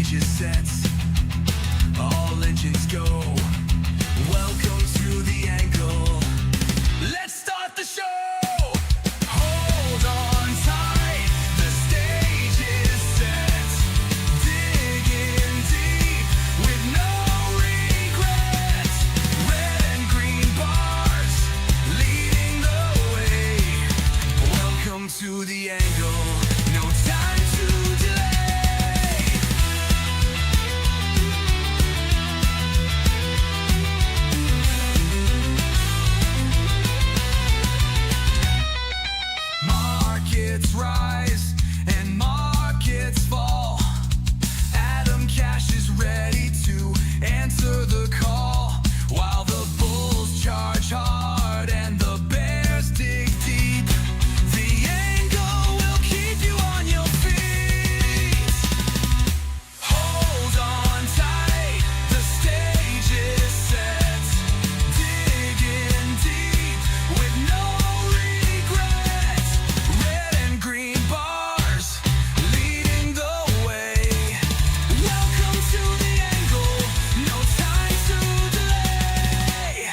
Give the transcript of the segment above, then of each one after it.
stage is set. All engines go. Welcome to the angle. Let's start the show. Hold on tight. The stage is set. Dig in deep with no regrets. Red and green bars leading the way. Welcome to the angle. No time to delay. Markets rise and markets fall. Atomcash is ready to answer the call. While the bulls charge hard and the bears dig deep, the angle will keep you on your feet. Hold on tight, the stage is set. Dig in deep with no regrets. Red and green bars leading the way. Welcome to the angle, no time to delay.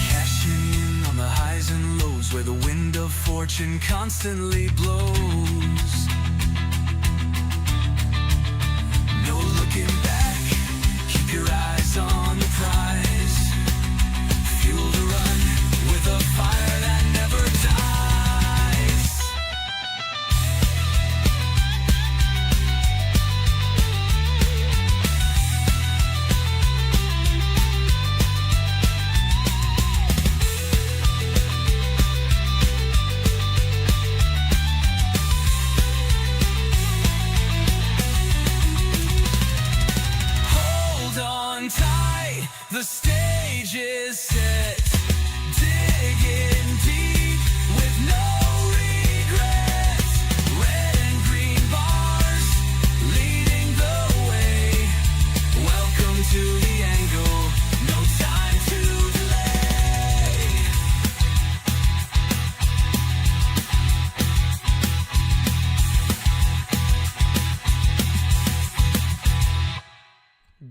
Cashing in on the highs and lows where the wind of fortune constantly blows. No looking back, keep your eyes on the prize. Fuel to run with a fire that never dies. Hold on tight, the stage is set. Dig in deep with no regrets. Red and green bars leading the way. Welcome to the angle, no time to delay.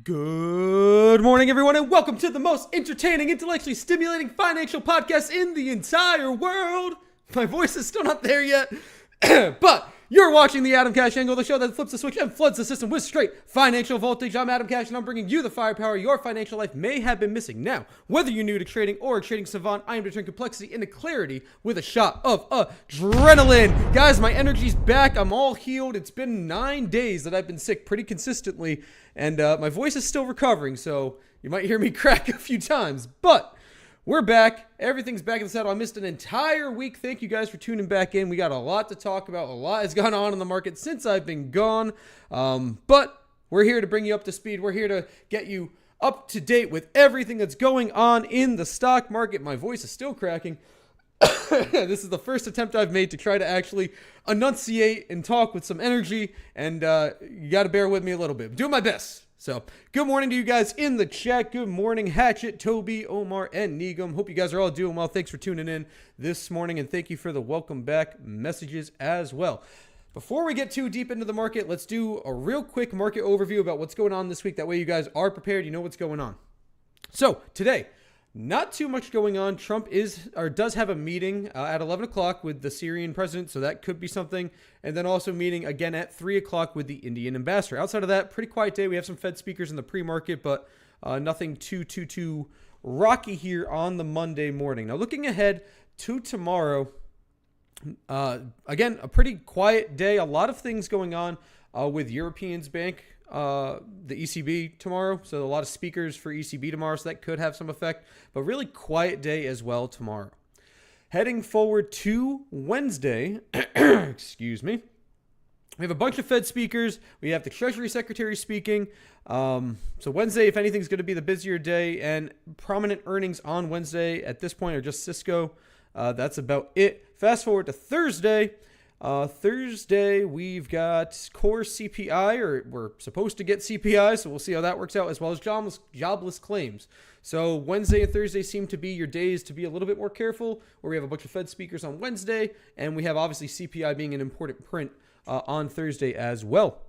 Good morning, everyone, and welcome to the most entertaining, intellectually stimulating financial podcast in the entire world. My voice is still not there yet, but you're watching the Atomcash Angle, the show that flips the switch and floods the system with straight financial voltage. I'm Atomcash, and I'm bringing you the firepower your financial life may have been missing. Now, whether you're new to trading or a trading savant, I am to turn complexity into clarity with a shot of adrenaline. Guys, my energy's back. I'm all healed. It's been 9 days that I've been sick pretty consistently, and my voice is still recovering, so you might hear me crack a few times, but we're back. Everything's back in the saddle. I missed an entire week. Thank you guys for tuning back in. We got a lot to talk about. A lot has gone on in the market since I've been gone. But we're here to bring you up to speed. We're here to get you up to date with everything that's going on in the stock market. My voice is still cracking. This is the first attempt I've made to try to actually enunciate and talk with some energy. And you got to bear with me a little bit. I'm doing my best. So, good morning to you guys in the chat. Good morning, Hatchet, Toby, Omar, and Negum. Hope you guys are all doing well. Thanks for tuning in this morning, and thank you for the welcome back messages as well. Before we get too deep into the market, let's do a real quick market overview about what's going on this week. That way you guys are prepared. You know what's going on. So, today, not too much going on. Trump does have a meeting at 11 o'clock with the Syrian president, so that could be something. And then also meeting again at 3 o'clock with the Indian ambassador. Outside of that, pretty quiet day. We have some Fed speakers in the pre-market, but nothing too rocky here on the Monday morning. Now, looking ahead to tomorrow, again, a pretty quiet day. A lot of things going on with Europeans Bank, the ECB tomorrow. So a lot of speakers for ECB tomorrow, so that could have some effect. But really quiet day as well tomorrow. Heading forward to Wednesday, excuse me, we have a bunch of Fed speakers. We have the Treasury Secretary speaking. So Wednesday, if anything, is going to be the busier day. And prominent earnings on Wednesday at this point are just Cisco. That's about it. Fast forward to Thursday. Thursday, we've got core CPI, or we're supposed to get CPI, so we'll see how that works out, as well as jobless claims. So Wednesday and Thursday seem to be your days to be a little bit more careful, where we have a bunch of Fed speakers on Wednesday, and we have obviously CPI being an important print on Thursday as well.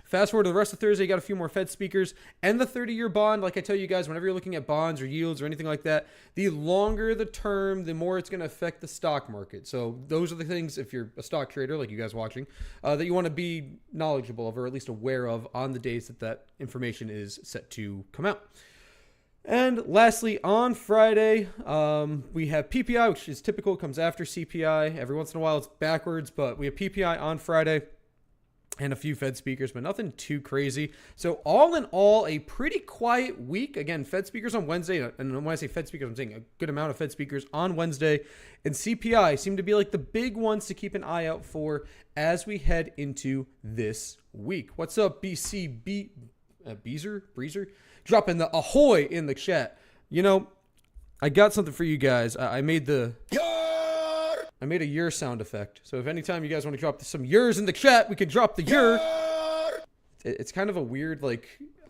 Fast forward to the rest of Thursday, you got a few more Fed speakers and the 30-year bond. Like I tell you guys, whenever you're looking at bonds or yields or anything like that, the longer the term, the more it's going to affect the stock market. So those are the things, if you're a stock trader like you guys watching, that you want to be knowledgeable of, or at least aware of on the days that that information is set to come out. And lastly, on Friday, we have PPI, which is typical. It comes after CPI. Every once in a while, it's backwards, but we have PPI on Friday. And a few Fed speakers, but nothing too crazy. So all in all, a pretty quiet week. Again, Fed speakers on Wednesday. And when I say Fed speakers, I'm saying a good amount of Fed speakers on Wednesday. And CPI seem to be like the big ones to keep an eye out for as we head into this week. What's up, BCB? Breezer? Dropping the ahoy in the chat. You know, I got something for you guys. I made a year sound effect. So if anytime you guys want to drop some years in the chat, we can drop the year. It's kind of a weird, like,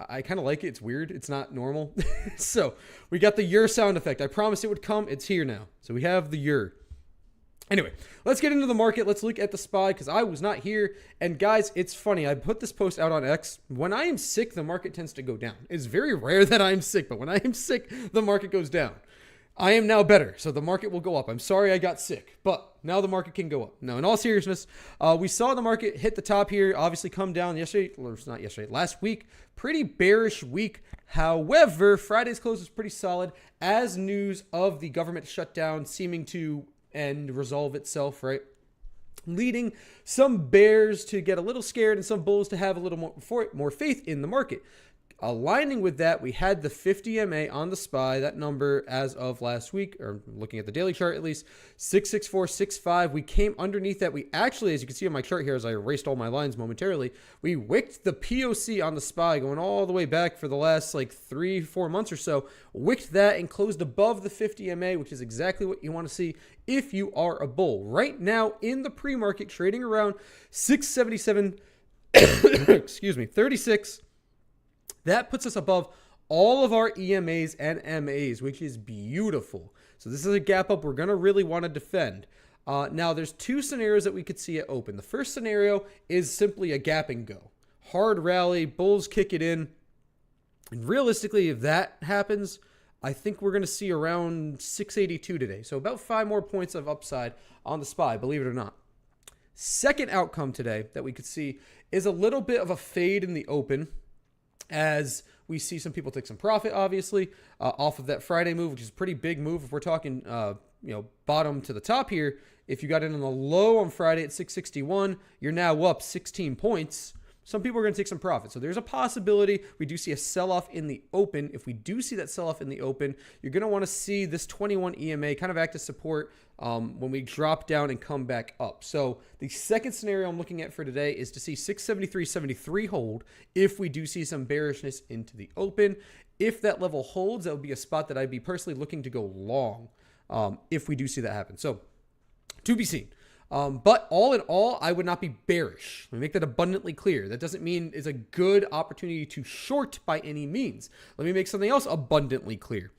I kind of like it. It's weird. It's not normal. So we got the year sound effect. I promised it would come. It's here now. So we have the year. Anyway, let's get into the market. Let's look at the SPY because I was not here. And guys, it's funny. I put this post out on X. When I am sick, the market tends to go down. It's very rare that I'm sick, but when I am sick, the market goes down. I am now better, so the market will go up. I'm sorry I got sick, but now the market can go up. Now, in all seriousness, we saw the market hit the top here, obviously come down yesterday, or not yesterday, last week. Pretty bearish week. However, Friday's close was pretty solid as news of the government shutdown seeming to end, resolve itself, right? Leading some bears to get a little scared and some bulls to have a little more faith in the market. Aligning with that, we had the 50 MA on the SPY, that number as of last week, or looking at the daily chart at least, 66465. We came underneath that. We actually, as you can see on my chart here, as I erased all my lines momentarily, we wicked the POC on the SPY going all the way back for the last like 3-4 months or so, wicked that and closed above the 50 MA, which is exactly what you want to see if you are a bull. Right now in the pre-market, trading around 677, excuse me, 36. That puts us above all of our EMAs and MAs, which is beautiful. So this is a gap up we're going to really want to defend. Now, there's two scenarios that we could see it open. The first scenario is simply a gap and go. Hard rally, bulls kick it in. And realistically, if that happens, I think we're going to see around 682 today. So about 5 more points of upside on the SPY, believe it or not. Second outcome today that we could see is a little bit of a fade in the open, as we see some people take some profit, obviously, off of that Friday move, which is a pretty big move. If we're talking, bottom to the top here, if you got in on the low on Friday at 661, you're now up 16 points. Some people are going to take some profit. So there's a possibility we do see a sell-off in the open. If we do see that sell-off in the open, you're going to want to see this 21 EMA kind of act as support when we drop down and come back up. So the second scenario I'm looking at for today is to see 673.73 hold if we do see some bearishness into the open. If that level holds, that would be a spot that I'd be personally looking to go long if we do see that happen. So to be seen. But all in all, I would not be bearish. Let me make that abundantly clear. That doesn't mean it's a good opportunity to short by any means. Let me make something else abundantly clear.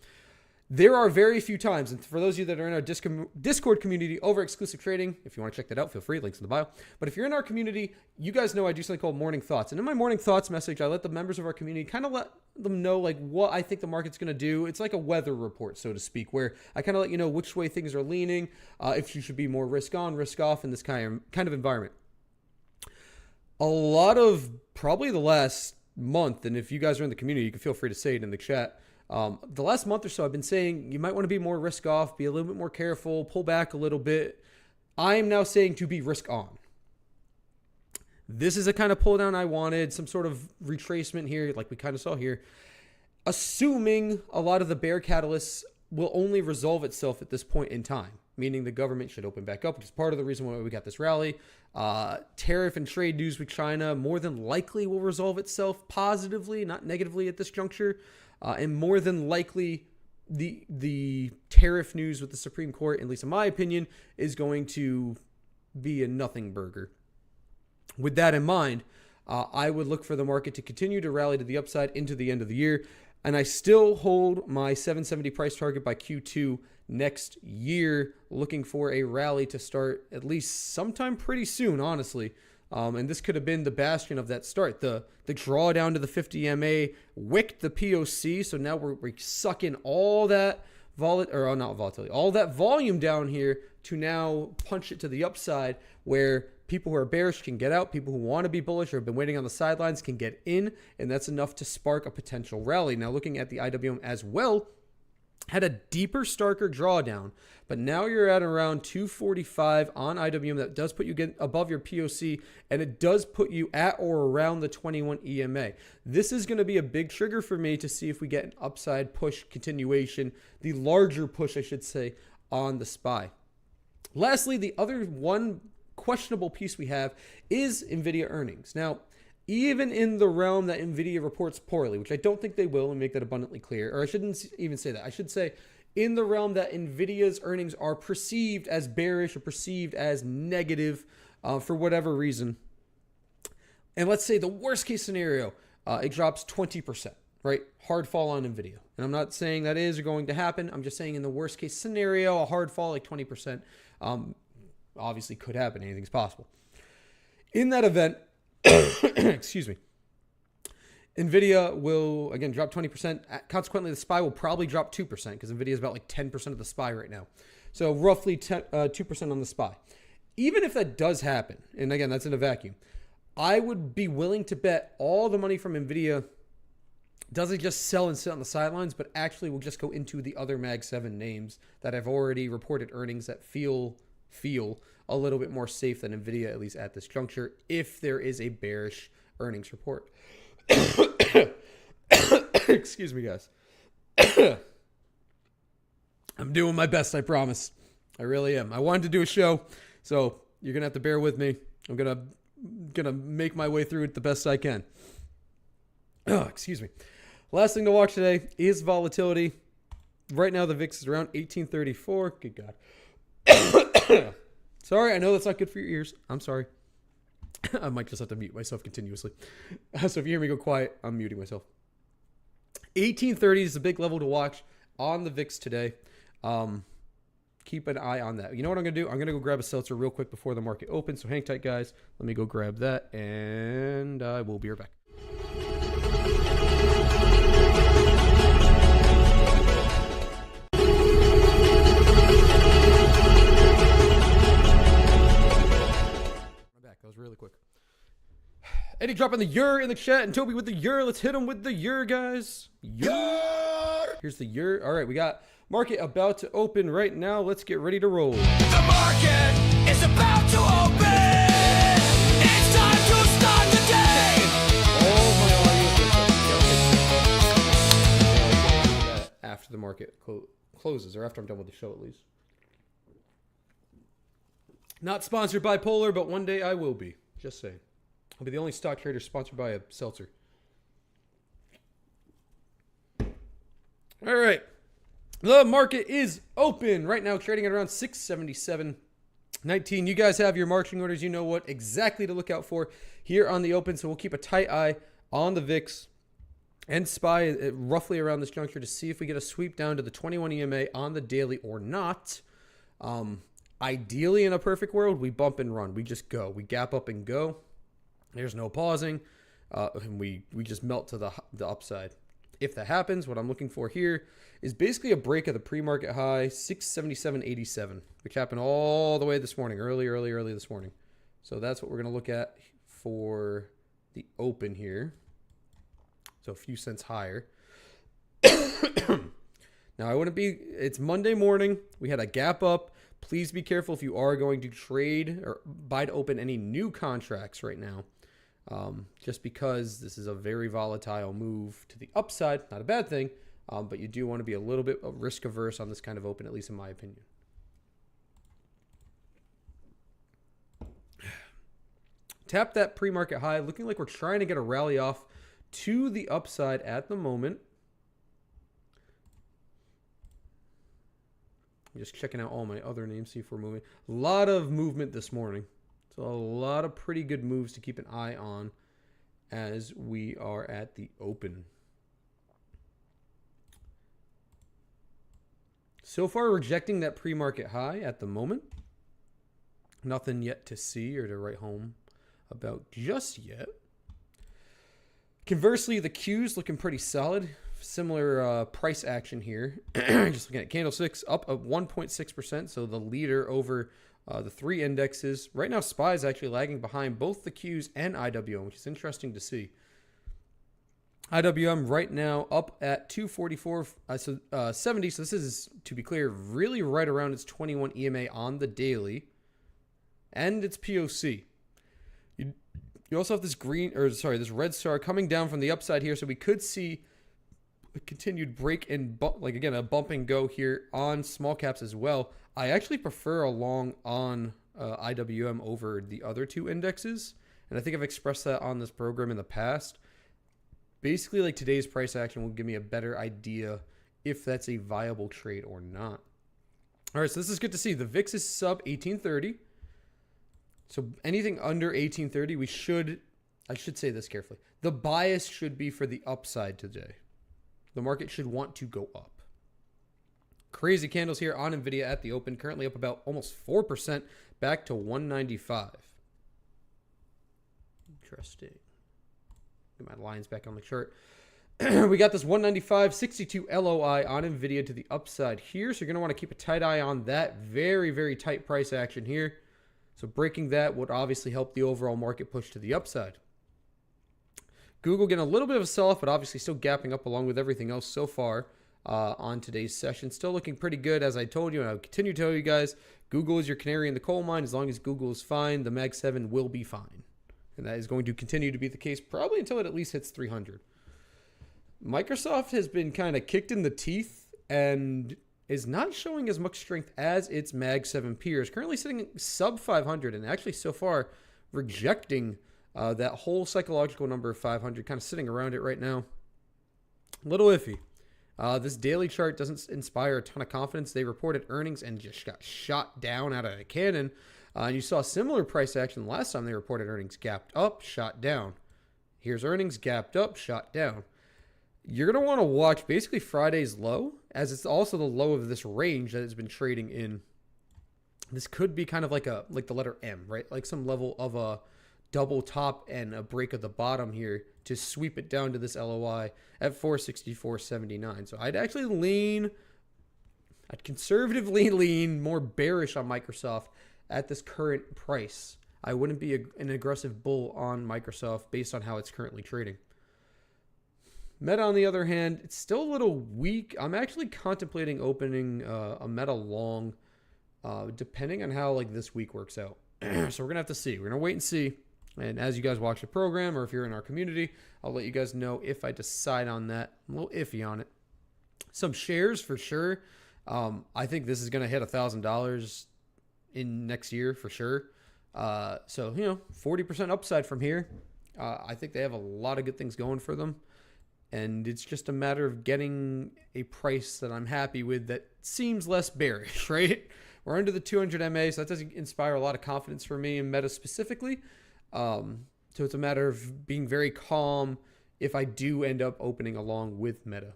There are very few times, and for those of you that are in our Discord community over Exclusive Trading, if you want to check that out, feel free, links in the bio. But if you're in our community, you guys know I do something called Morning Thoughts. And in my Morning Thoughts message, I let the members of our community kind of let them know like what I think the market's going to do. It's like a weather report, so to speak, where I kind of let you know which way things are leaning, if you should be more risk on, risk off in this kind of environment. A lot of probably the last month, and if you guys are in the community, you can feel free to say it in the chat. The last month or so, I've been saying you might want to be more risk off, be a little bit more careful, pull back a little bit. I am now saying to be risk on. This is a kind of pull down I wanted, some sort of retracement here, like we kind of saw here. Assuming a lot of the bear catalysts will only resolve itself at this point in time, meaning the government should open back up, which is part of the reason why we got this rally. Tariff and trade news with China more than likely will resolve itself positively, not negatively at this juncture. And more than likely, the tariff news with the Supreme Court, at least in my opinion, is going to be a nothing burger. With that in mind, I would look for the market to continue to rally to the upside into the end of the year. And I still hold my 770 price target by Q2 next year, looking for a rally to start at least sometime pretty soon, honestly. And this could have been the bastion of that start. The drawdown to the 50 MA wicked the POC, so now we're sucking all that all that volume down here to now punch it to the upside, where people who are bearish can get out, people who want to be bullish or have been waiting on the sidelines can get in, and that's enough to spark a potential rally. Now, looking at the IWM as well, had a deeper, starker drawdown, but now you're at around 245 on IWM. That does put you above your POC, and it does put you at or around the 21 EMA. This is going to be a big trigger for me to see if we get an upside push continuation, the larger push, I should say, on the SPY. Lastly, the other one questionable piece we have is NVIDIA earnings. Now, even in the realm that NVIDIA reports poorly, which I don't think they will, and make that abundantly clear, or I shouldn't even say that. I should say in the realm that NVIDIA's earnings are perceived as bearish or perceived as negative for whatever reason. And let's say the worst case scenario, it drops 20%, right? Hard fall on NVIDIA. And I'm not saying that is going to happen. I'm just saying in the worst case scenario, a hard fall like 20% obviously could happen. Anything's possible. In that event, excuse me, NVIDIA will, again, drop 20%. Consequently, the SPY will probably drop 2% because NVIDIA is about like 10% of the SPY right now. So roughly 2% on the SPY. Even if that does happen, and again, that's in a vacuum, I would be willing to bet all the money from NVIDIA doesn't just sell and sit on the sidelines, but actually will just go into the other Mag 7 names that have already reported earnings that feel a little bit more safe than NVIDIA, at least at this juncture, if there is a bearish earnings report. Excuse me, guys. I'm doing my best, I promise. I really am. I wanted to do a show, so you're going to have to bear with me. I'm going to make my way through it the best I can. Excuse me. Last thing to watch today is volatility. Right now, the VIX is around 1834. Good God. Sorry, I know that's not good for your ears. I'm sorry. I might just have to mute myself continuously. So if you hear me go quiet, I'm muting myself. 1830 is a big level to watch on the VIX today. Keep an eye on that. You know what I'm going to do? I'm going to go grab a seltzer real quick before the market opens. So hang tight, guys. Let me go grab that, and I will be right back. That was really quick. Eddie dropping the Ur in the chat, and Toby with the Ur. Let's hit him with the Ur, guys. Ur. Here's the Ur. All right, we got market about to open right now. Let's get ready to roll. The market is about to open. It's time to start the day. All my audio is after the market closes, or after I'm done with the show at least. Not sponsored by Polar, but one day I will be. Just saying. I'll be the only stock trader sponsored by a seltzer. All right. The market is open right now, trading at around 677.19. You guys have your marching orders. You know what exactly to look out for here on the open. So we'll keep a tight eye on the VIX and SPY roughly around this juncture to see if we get a sweep down to the 21 EMA on the daily or not. Ideally, in a perfect world, we bump and run. We just go. We gap up and go. There's no pausing. And we just melt to the upside. If that happens, what I'm looking for here is basically a break of the pre-market high, 677.87, which happened all the way this morning, early this morning. So that's what we're going to look at for the open here. So a few cents higher. Now, it's Monday morning. We had a gap up. Please be careful if you are going to trade or buy to open any new contracts right now. Just because this is a very volatile move to the upside. Not a bad thing, but you do want to be a little bit risk averse on this kind of open, at least in my opinion. Tap that pre-market high. Looking like we're trying to get a rally off to the upside at the moment. Just checking out all my other names, see if we're moving. A lot of movement this morning. So a lot of pretty good moves to keep an eye on as we are at the open. So far, rejecting that pre-market high at the moment. Nothing yet to see or to write home about just yet. Conversely, the Q's looking pretty solid. Similar price action here. Just looking at candlesticks up at 1.6%. So the leader over the three indexes. Right now, SPY is actually lagging behind both the Qs and IWM, which is interesting to see. IWM right now up at 244, 70. So this is, to be clear, really right around its 21 EMA on the daily. And its POC. You also have this this red star coming down from the upside here, so we could see a continued break and a bump and go here on small caps as well. I actually prefer a long on IWM over the other two indexes, and I think I've expressed that on this program in the past. Basically, like today's price action will give me a better idea if that's a viable trade or not. All right, so this is good to see. The VIX is sub 1830. So anything under 1830, I should say this carefully. The bias should be for the upside today. The market should want to go up. Crazy candles here on NVIDIA at the open, currently up about almost 4% back to 195. Interesting. Get my lines back on the chart. We got this 195.62 LOI on NVIDIA to the upside here. So you're going to want to keep a tight eye on that. Very, very tight price action here. So breaking that would obviously help the overall market push to the upside. Google getting a little bit of a sell-off, but obviously still gapping up along with everything else so far on today's session. Still looking pretty good, as I told you, and I'll continue to tell you guys, Google is your canary in the coal mine. As long as Google is fine, the Mag 7 will be fine. And that is going to continue to be the case probably until it at least hits 300. Microsoft has been kind of kicked in the teeth and is not showing as much strength as its Mag 7 peers. Currently sitting sub 500 and actually so far rejecting that whole psychological number of 500, kind of sitting around it right now. A little iffy. This daily chart doesn't inspire a ton of confidence. They reported earnings and just got shot down out of a cannon. And you saw similar price action last time they reported earnings. Gapped up, shot down. Here's earnings, gapped up, shot down. You're going to want to watch basically Friday's low, as it's also the low of this range that it's been trading in. This could be kind of like the letter M, right? Like some level of a double top and a break of the bottom here to sweep it down to this LOI at 464.79. So I'd conservatively lean more bearish on Microsoft at this current price. I wouldn't be an aggressive bull on Microsoft based on how it's currently trading. Meta, on the other hand, it's still a little weak. I'm actually contemplating opening a Meta long, depending on how this week works out. So we're gonna have to see. We're gonna wait and see. And as you guys watch the program, or if you're in our community, I'll let you guys know if I decide on that. I'm a little iffy on it. Some shares for sure. I think this is gonna hit $1,000 in next year for sure. So 40% upside from here. I think they have a lot of good things going for them. And it's just a matter of getting a price that I'm happy with that seems less bearish, right? We're under the 200 MA, so that doesn't inspire a lot of confidence for me in Meta specifically. So it's a matter of being very calm if I do end up opening along with Meta.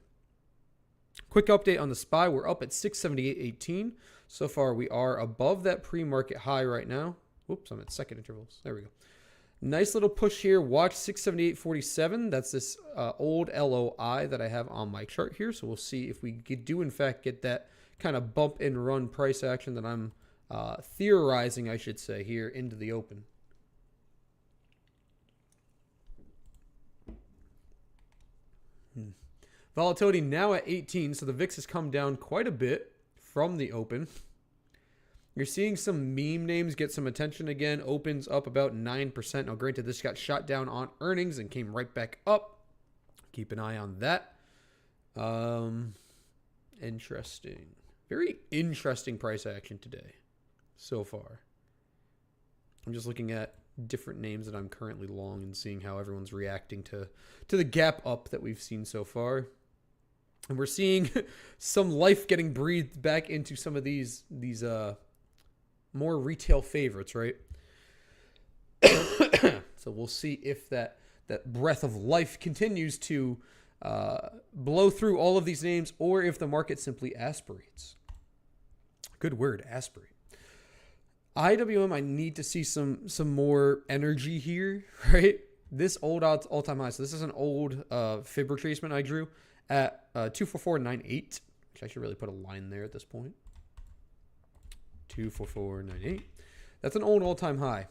Quick update on the SPY. We're up at 678.18. So far, we are above that pre-market high right now. Whoops, I'm at second intervals. There we go. Nice little push here. Watch 678.47. That's this old LOI that I have on my chart here. So we'll see if we do, in fact, get that kind of bump and run price action that I'm theorizing, I should say, here into the open. Volatility now at 18. So the VIX has come down quite a bit from the open. You're seeing some meme names get some attention again. Opens up about 9%. Now, granted, this got shot down on earnings and came right back up. Keep an eye on that. Interesting. Very interesting price action today so far. I'm just looking at different names that I'm currently long and seeing how everyone's reacting to the gap up that we've seen so far. And we're seeing some life getting breathed back into some of these more retail favorites, right? So we'll see if that breath of life continues to blow through all of these names, or if the market simply aspirates. Good word, aspirate. IWM, I need to see some more energy here, right? This old all-time high. So this is an old fib retracement I drew at 244.98, which I should really put a line there at this point. 244.98. That's an old all-time high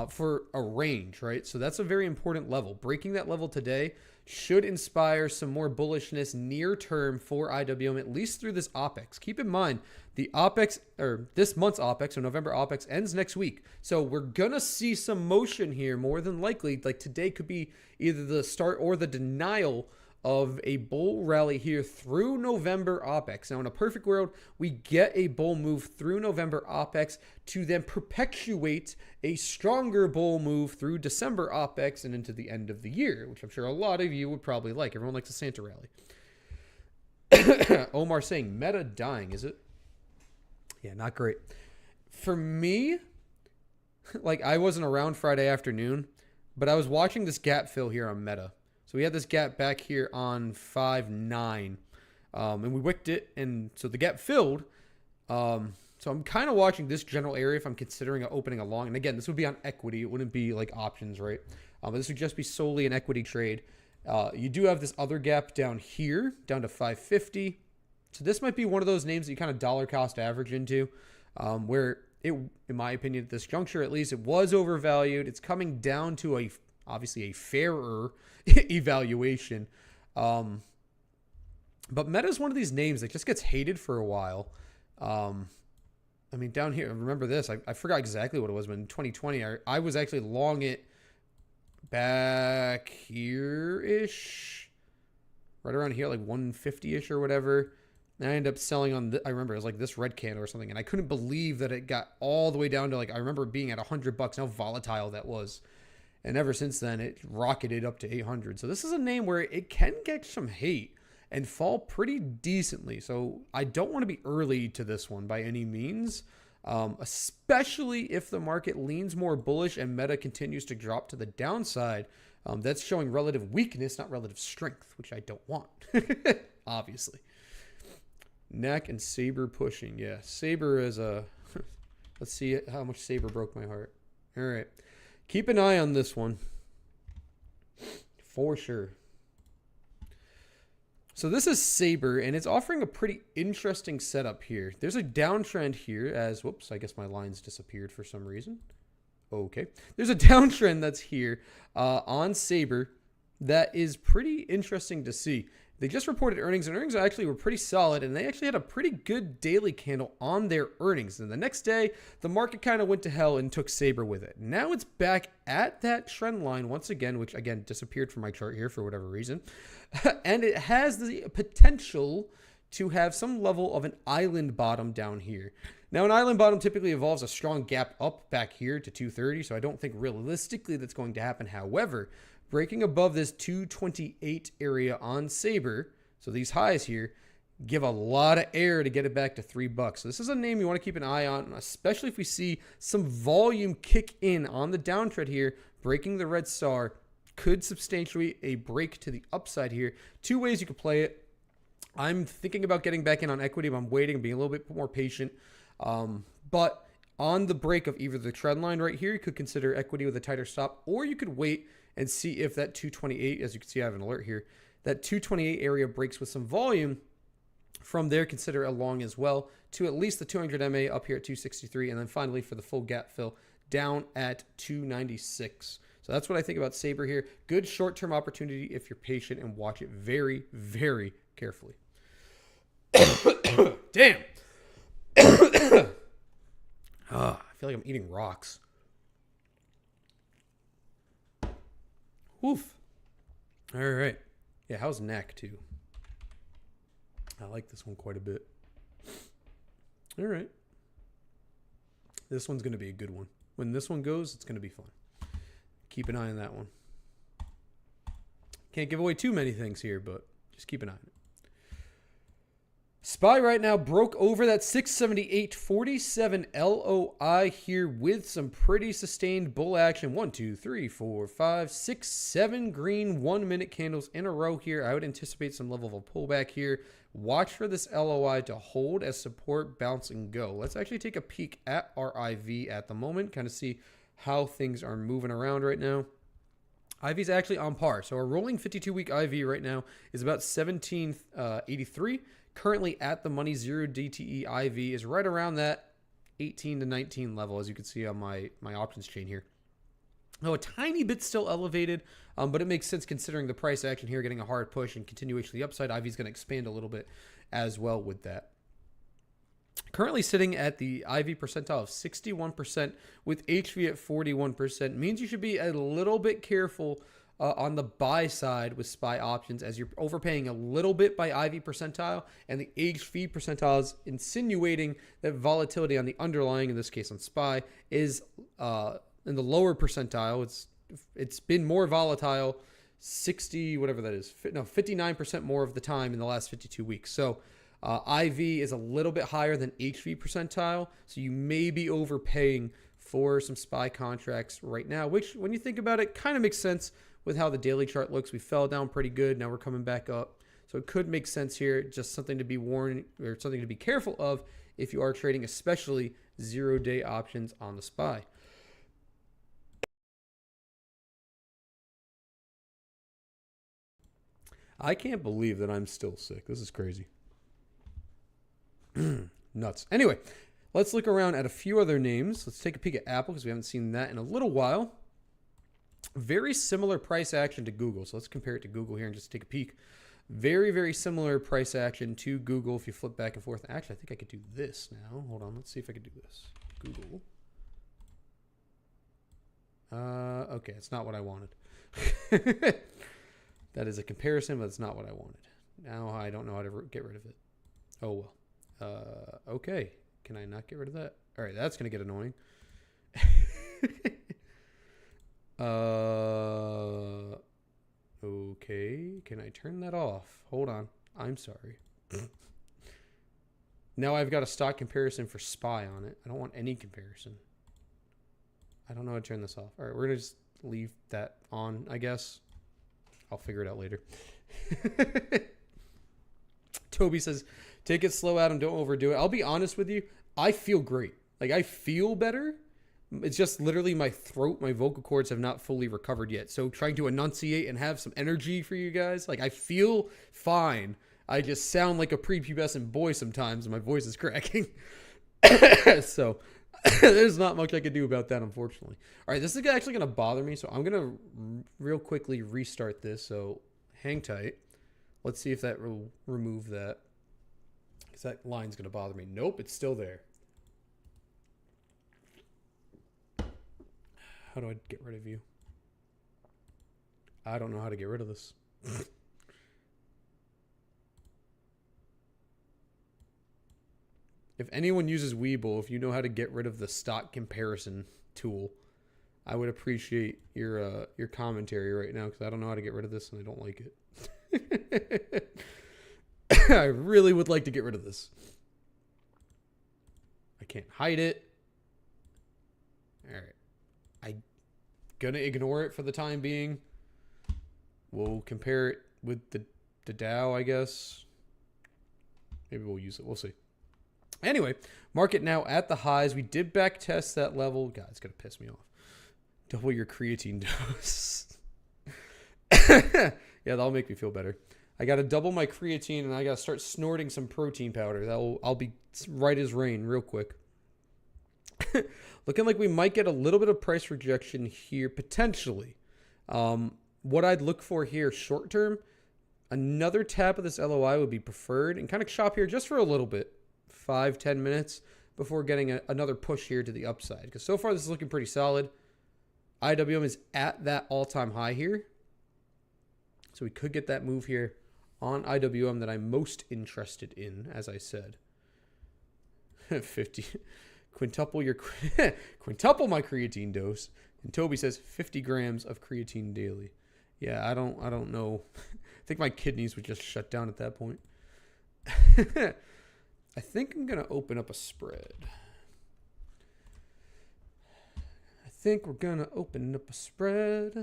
for a range, right? So that's a very important level. Breaking that level today should inspire some more bullishness near term for IWM, at least through this OPEX. Keep in mind, the OPEX, or this month's OPEX, or November OPEX, ends next week. So we're going to see some motion here, more than likely. Like today could be either the start or the denial of a bull rally here through November OPEX. Now, in a perfect world, we get a bull move through November OPEX to then perpetuate a stronger bull move through December OPEX and into the end of the year, which I'm sure a lot of you would probably like. Everyone likes a Santa rally. Omar saying, Meta dying, is it? Yeah, not great. For me, like I wasn't around Friday afternoon, but I was watching this gap fill here on Meta. So we had this gap back here on 5.9, and we wicked it, and so the gap filled. So I'm kind of watching this general area if I'm considering opening a long. And again, this would be on equity. It wouldn't be like options, right? But this would just be solely an equity trade. You do have this other gap down here, down to 550. So this might be one of those names that you kind of dollar cost average into, where it, in my opinion, at this juncture, at least, it was overvalued. It's coming down to obviously a fairer evaluation. But Meta is one of these names that just gets hated for a while. I mean, down here, remember this, I forgot exactly what it was, but in 2020, I was actually long it back here-ish, right around here, like 150-ish or whatever. And I ended up selling on, I remember it was like this red candle or something, and I couldn't believe that it got all the way down to like, I remember it being at $100, how volatile that was. And ever since then, it rocketed up to 800. So this is a name where it can get some hate and fall pretty decently. So I don't want to be early to this one by any means, especially if the market leans more bullish and Meta continues to drop to the downside. That's showing relative weakness, not relative strength, which I don't want, obviously. Neck and Saber pushing. Yeah, Saber is a... Let's see how much Saber broke my heart. All right. Keep an eye on this one. For sure. So this is Saber, and it's offering a pretty interesting setup here. There's a downtrend here as... Whoops, I guess my lines disappeared for some reason. Okay. There's a downtrend that's here on Saber that is pretty interesting to see. They just reported earnings, and earnings actually were pretty solid, and they actually had a pretty good daily candle on their earnings. And the next day, the market kind of went to hell and took Saber with it. Now it's back at that trend line once again, which again disappeared from my chart here for whatever reason. And it has the potential to have some level of an island bottom down here. Now, an island bottom typically involves a strong gap up back here to 230, so I don't think realistically that's going to happen. However, breaking above this 228 area on Saber, so these highs here, give a lot of air to get it back to $3. So this is a name you want to keep an eye on, especially if we see some volume kick in on the downtrend here. Breaking the red star could substantiate a break to the upside here. Two ways you could play it. I'm thinking about getting back in on equity, but I'm waiting and being a little bit more patient. But on the break of either the trend line right here, you could consider equity with a tighter stop, or you could wait and see if that 228, as you can see, I have an alert here, that 228 area breaks with some volume. From there, consider a long as well to at least the 200 MA up here at 263, and then finally for the full gap fill down at 296. So that's what I think about Saber here. Good short-term opportunity if you're patient and watch it very, very carefully. Damn. I feel like I'm eating rocks. Oof. All right. Yeah, how's neck too? I like this one quite a bit. All right. This one's going to be a good one. When this one goes, it's going to be fun. Keep an eye on that one. Can't give away too many things here, but just keep an eye on it. SPY right now broke over that 678.47 LOI here with some pretty sustained bull action. 1, 2, 3, 4, 5, 6, 7 green 1 minute candles in a row here. I would anticipate some level of a pullback here. Watch for this LOI to hold as support, bounce, and go. Let's actually take a peek at our IV at the moment, kind of see how things are moving around right now. IV is actually on par. So our rolling 52-week IV right now is about 1783. Currently at the money, 0 DTE IV is right around that 18 to 19 level, as you can see on my options chain here. Now, a tiny bit still elevated, but it makes sense considering the price action here, getting a hard push and continuation to the upside. IV is going to expand a little bit as well with that. Currently sitting at the IV percentile of 61% with HV at 41%. Means you should be a little bit careful on the buy side with SPY options, as you're overpaying a little bit by IV percentile, and the HV percentile is insinuating that volatility on the underlying, in this case on SPY, is in the lower percentile. It's been more volatile, 60 whatever that is, no, 59% more of the time in the last 52 weeks. So IV is a little bit higher than HV percentile, so you may be overpaying for some SPY contracts right now, which, when you think about it, kind of makes sense with how the daily chart looks. We fell down pretty good. Now we're coming back up. So it could make sense here. Just something to be warned, or something to be careful of if you are trading, especially 0-day options on the SPY. I can't believe that I'm still sick. This is crazy. Nuts. Anyway, let's look around at a few other names. Let's take a peek at Apple, because we haven't seen that in a little while. Very similar price action to Google. So let's compare it to Google here and just take a peek. Very, very similar price action to Google if you flip back and forth. Actually, I think I could do this now. Hold on. Let's see if I could do this. Google. Okay, it's not what I wanted. That is a comparison, but it's not what I wanted. Now I don't know how to get rid of it. Oh, well. Okay. Can I not get rid of that? All right, that's going to get annoying. Okay. Can I turn that off? Hold on. I'm sorry. Now I've got a stock comparison for SPY on it. I don't want any comparison. I don't know how to turn this off. All right, we're going to just leave that on, I guess. I'll figure it out later. Toby says, take it slow, Adam. Don't overdo it. I'll be honest with you. I feel great. Like, I feel better. It's just literally my throat, my vocal cords have not fully recovered yet. So trying to enunciate and have some energy for you guys. Like, I feel fine. I just sound like a prepubescent boy sometimes and my voice is cracking. So there's not much I could do about that, unfortunately. All right, this is actually going to bother me, so I'm going to real quickly restart this. So hang tight. Let's see if that will remove that, because that line's going to bother me. Nope, it's still there. How do I get rid of you? I don't know how to get rid of this. If anyone uses Webull, if you know how to get rid of the stock comparison tool, I would appreciate your commentary right now, because I don't know how to get rid of this and I don't like it. I really would like to get rid of this. I can't hide it. All right. I'm going to ignore it for the time being. We'll compare it with the Dow, I guess. Maybe we'll use it. We'll see. Anyway, market now at the highs. We did back test that level. God, it's going to piss me off. Double your creatine dose. Yeah, that'll make me feel better. I got to double my creatine and I got to start snorting some protein powder. I'll be right as rain real quick. Looking like we might get a little bit of price rejection here, potentially. What I'd look for here short term, another tap of this LOI would be preferred, and kind of shop here just for a little bit. 5-10 minutes before getting another push here to the upside, because so far this is looking pretty solid. IWM is at that all-time high here, so we could get that move here on IWM that I'm most interested in, as I said. 50 quintuple quintuple my creatine dose, and Toby says 50 grams of creatine daily. Yeah, I don't know. I think my kidneys would just shut down at that point. I think I'm going to open up a spread. I think we're going to open up a spread.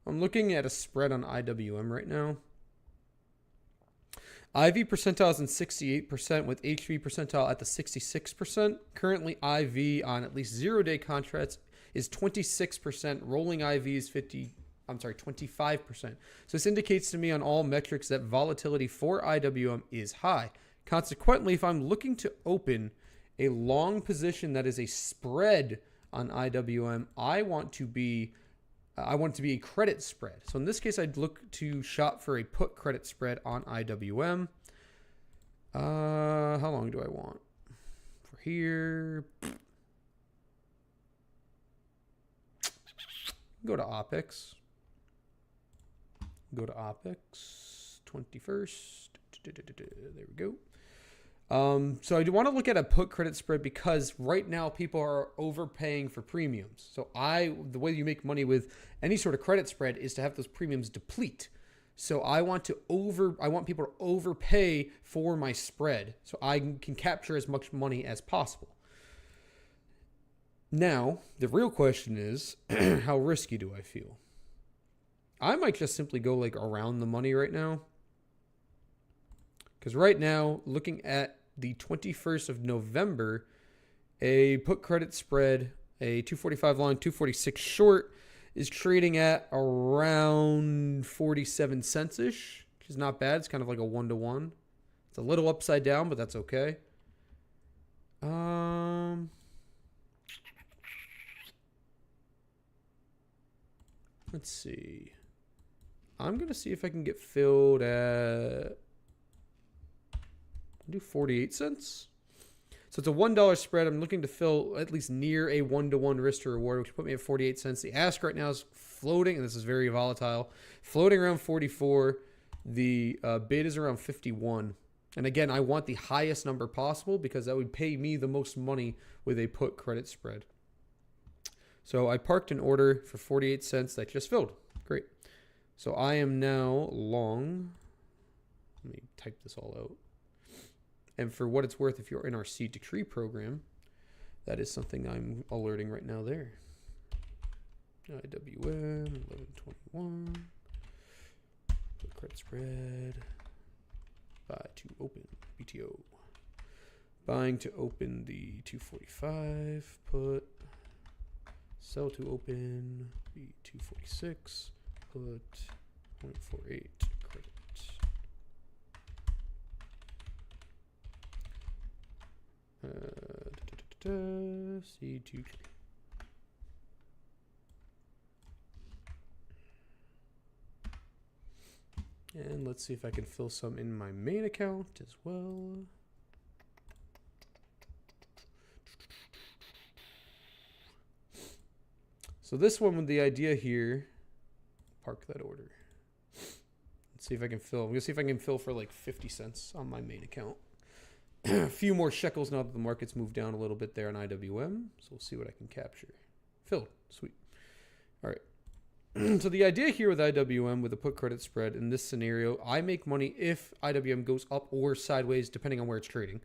I'm looking at a spread on IWM right now. IV percentile is in 68% with HV percentile at the 66%. Currently, IV on at least 0-day contracts is 26%. Rolling IV is 25%. So this indicates to me on all metrics that volatility for IWM is high. Consequently, if I'm looking to open a long position that is a spread on IWM, I want it to be a credit spread. So in this case, I'd look to shop for a put credit spread on IWM. How long do I want? For here, go to OPEX. Go to OPEX, 21st. There we go. So I do want to look at a put credit spread because right now people are overpaying for premiums. So the way you make money with any sort of credit spread is to have those premiums deplete. So I want people to overpay for my spread so I can capture as much money as possible. Now, the real question is, how risky do I feel? I might just simply go like around the money right now. Because right now, looking at the 21st of November, a put credit spread, a 245 long, 246 short, is trading at around 47 cents-ish, which is not bad. It's kind of like a 1-to-1. It's a little upside down, but that's okay. Let's see. I'm going to see if I can get filled at... do 48 cents. So it's a $1 spread. I'm looking to fill at least near a 1-to-1 risk to reward, which put me at 48 cents. The ask right now is floating, and this is very volatile, floating around 44. The bid is around 51. And again, I want the highest number possible because that would pay me the most money with a put credit spread. So I parked an order for 48 cents that just filled. Great. So I am now long. Let me type this all out. And for what it's worth, if you're in our seed decree program, that is something I'm alerting right now there. IWM 1121. Put credit spread. Buy to open BTO. Buying to open the 245. Put. Sell to open the 246. Put 0.48 credit. C2. And let's see if I can fill some in my main account as well. So this one with the idea here, park that order. Let's see if I can fill. I'm going to see if I can fill for like 50 cents on my main account. A few more shekels now that the market's moved down a little bit there on IWM. So we'll see what I can capture. Filled. Sweet. All right. So the idea here with IWM with a put credit spread in this scenario, I make money if IWM goes up or sideways depending on where it's trading.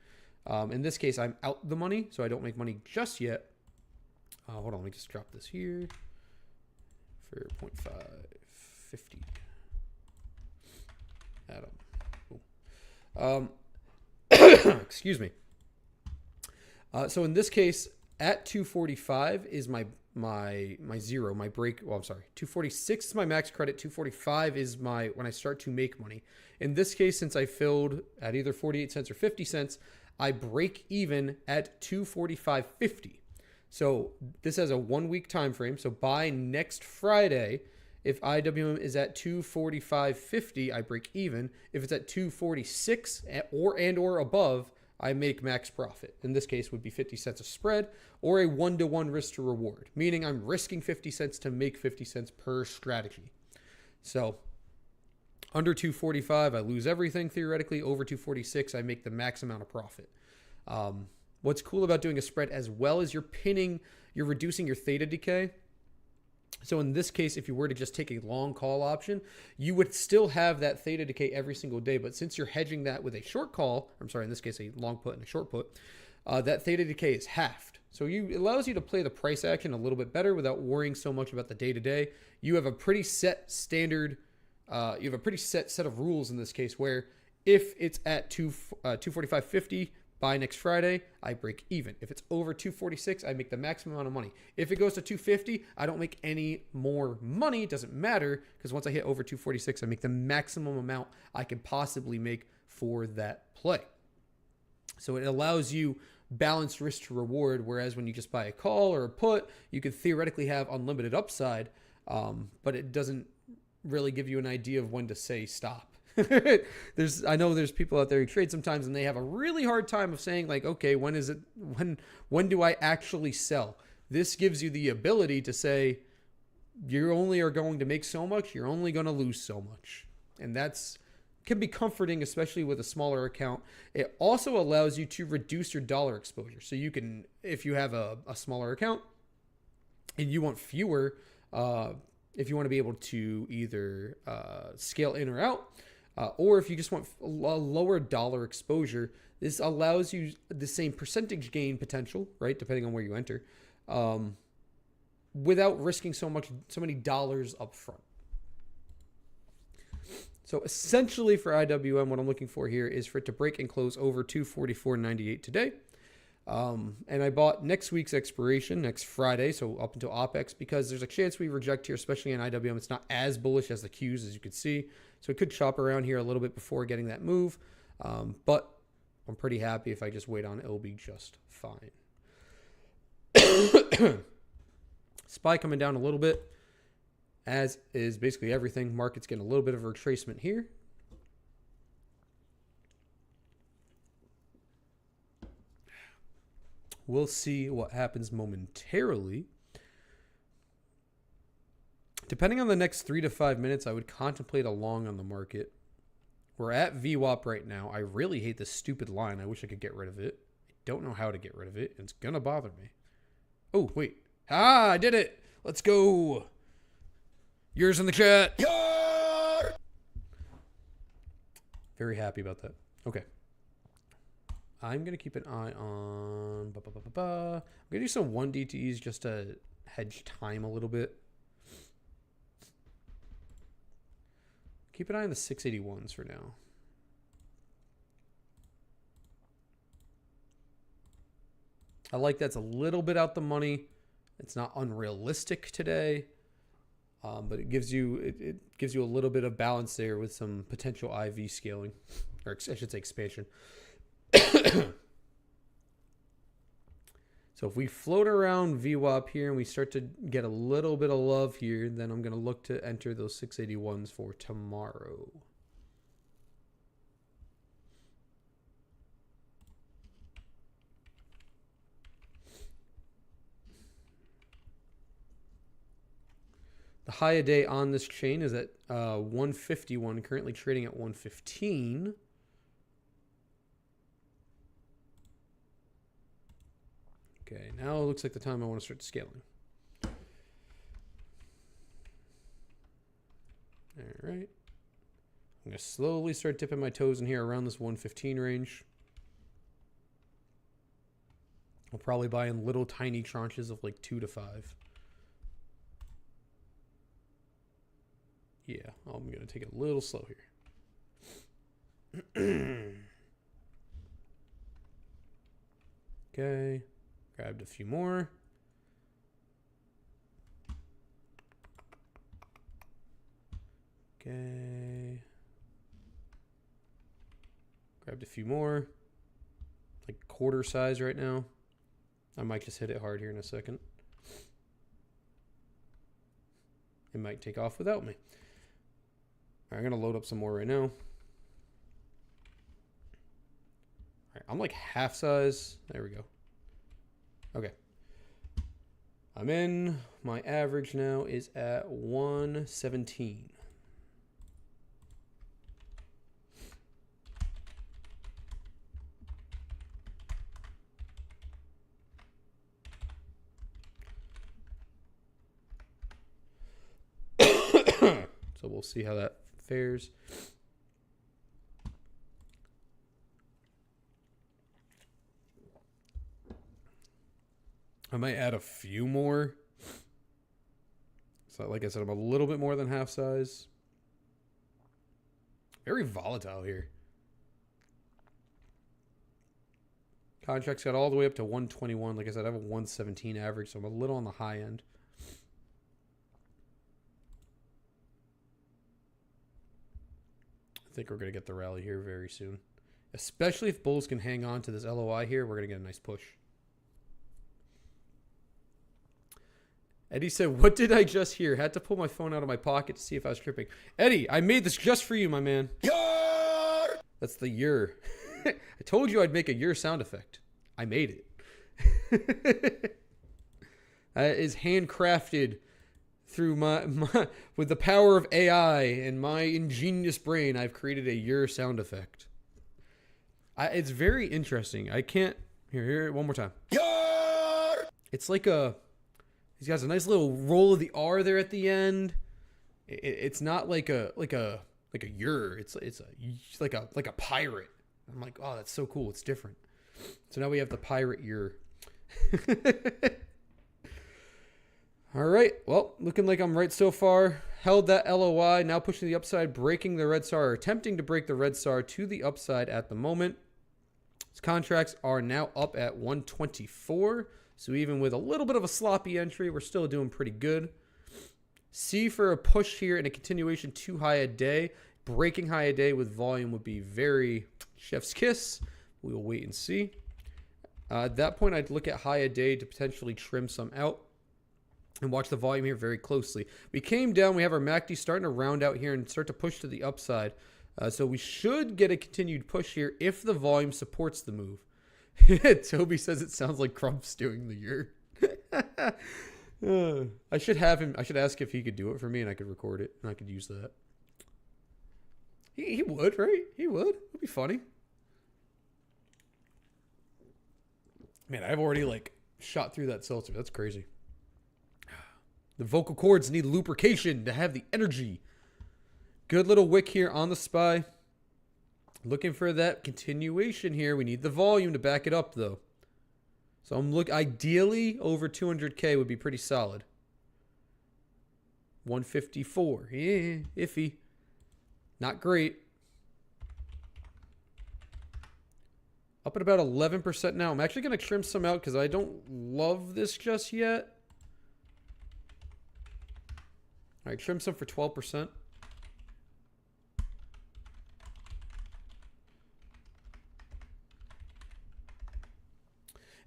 In this case, I'm out the money, so I don't make money just yet. Hold on, let me just drop this here for 0.550. Atom. Cool. Excuse me. So in this case, at 245 is my zero, my break. Well, I'm sorry. 246 is my max credit. 245 is when I start to make money. In this case, since I filled at either 48 cents or 50 cents, I break even at 245.50. So this has a 1 week time frame. So by next Friday, if IWM is at 245.50, I break even. If it's at 246 or above, I make max profit. In this case, would be 50 cents a spread or a 1-to-1 risk to reward, meaning I'm risking 50 cents to make 50 cents per strategy. So under 245, I lose everything theoretically. Over 246, I make the max amount of profit. What's cool about doing a spread as well as you're reducing your theta decay. So in this case, if you were to just take a long call option, you would still have that theta decay every single day. But since you're hedging that with a short call, I'm sorry, in this case, a long put and a short put, that theta decay is halved. So it allows you to play the price action a little bit better without worrying so much about the day to day. You have a pretty set standard, you have a pretty set of rules in this case where if it's at 245.50 by next Friday, I break even. If it's over 246, I make the maximum amount of money. If it goes to 250, I don't make any more money. It doesn't matter because once I hit over 246, I make the maximum amount I can possibly make for that play. So it allows you balanced risk to reward, whereas when you just buy a call or a put, you could theoretically have unlimited upside, but it doesn't really give you an idea of when to say stop. I know there's people out there who trade sometimes and they have a really hard time of saying like, okay, when do I actually sell? This gives you the ability to say you only are going to make so much, you're only going to lose so much. And that's can be comforting, especially with a smaller account. It also allows you to reduce your dollar exposure. So you can, if you have a smaller account and you want fewer, if you want to be able to either scale in or out, or if you just want a lower dollar exposure, this allows you the same percentage gain potential, right? Depending on where you enter, without risking so many dollars up front. So essentially for IWM, what I'm looking for here is for it to break and close over 244.98 today. And I bought next week's expiration next Friday, so up until OPEX, because there's a chance we reject here, especially in IWM. It's not as bullish as the Qs, as you can see. So it could chop around here a little bit before getting that move. But I'm pretty happy if I just wait on it, it'll be just fine. SPY coming down a little bit, as is basically everything. Market's getting a little bit of a retracement here. We'll see what happens momentarily. Depending on the next 3 to 5 minutes, I would contemplate a long on the market. We're at VWAP right now. I really hate this stupid line. I wish I could get rid of it. I don't know how to get rid of it. It's going to bother me. Oh, wait. Ah, I did it. Let's go. Yours in the chat. Very happy about that. Okay. I'm going to keep an eye on... I'm going to do some 1 DTEs just to hedge time a little bit. Keep an eye on the 681s for now. I like that's a little bit out the money. It's not unrealistic today, but it gives you a little bit of balance there with some potential IV scaling, or I should say expansion. So if we float around VWAP here and we start to get a little bit of love here, then I'm going to look to enter those 681s for tomorrow. The high a day on this chain is at 151, currently trading at 115. Okay, now it looks like the time I want to start scaling. All right. I'm going to slowly start dipping my toes in here around this 115 range. I'll probably buy in little tiny tranches of like 2 to 5. Yeah, I'm going to take it a little slow here. Okay. Grabbed a few more. Okay. Grabbed a few more. Like quarter size right now. I might just hit it hard here in a second. It might take off without me. All right, I'm going to load up some more right now. All right, I'm like half size. There we go. Okay. I'm in. My average now is at 117. see how that fares. I might add a few more. So like I said, I'm a little bit more than half size. Very volatile here. Contracts got all the way up to 121. Like I said, I have a 117 average, so I'm a little on the high end. I think we're going to get the rally here very soon. Especially if bulls can hang on to this LOI here, we're going to get a nice push. Eddie said, what did I just hear? Had to pull my phone out of my pocket to see if I was tripping. Eddie, I made this just for you, my man. Yar! That's the yer. I told you I'd make a yer sound effect. I made it. That is handcrafted through my with the power of AI and my ingenious brain. I've created a yer sound effect. It's very interesting. I can't here one more time. Yar! It's like a. He's got a nice little roll of the R there at the end. It's not like a yer. It's like a pirate. I'm like, oh, that's so cool. It's different. So now we have the pirate yer. All right. Well, looking like I'm right so far. Held that LOI. Now pushing the upside, breaking the red SAR, or attempting to break the red SAR to the upside at the moment. His contracts are now up at 124. So even with a little bit of a sloppy entry, we're still doing pretty good. C for a push here and a continuation to high a day. Breaking high a day with volume would be very chef's kiss. We will wait and see. At that point, I'd look at high a day to potentially trim some out and watch the volume here very closely. We came down. We have our MACD starting to round out here and start to push to the upside. So we should get a continued push here if the volume supports the move. Toby says it sounds like Crump's doing the year. I should have him. I should ask if he could do it for me and I could record it and I could use that. He would, right? He would. It'd be funny. Man, I've already like shot through that seltzer. That's crazy. The vocal cords need lubrication to have the energy. Good little wick here on the SPY. Looking for that continuation here. We need the volume to back it up, though. So I'm ideally over 200K would be pretty solid. 154. Yeah, iffy. Not great. Up at about 11% now. I'm actually going to trim some out because I don't love this just yet. All right, trim some for 12%.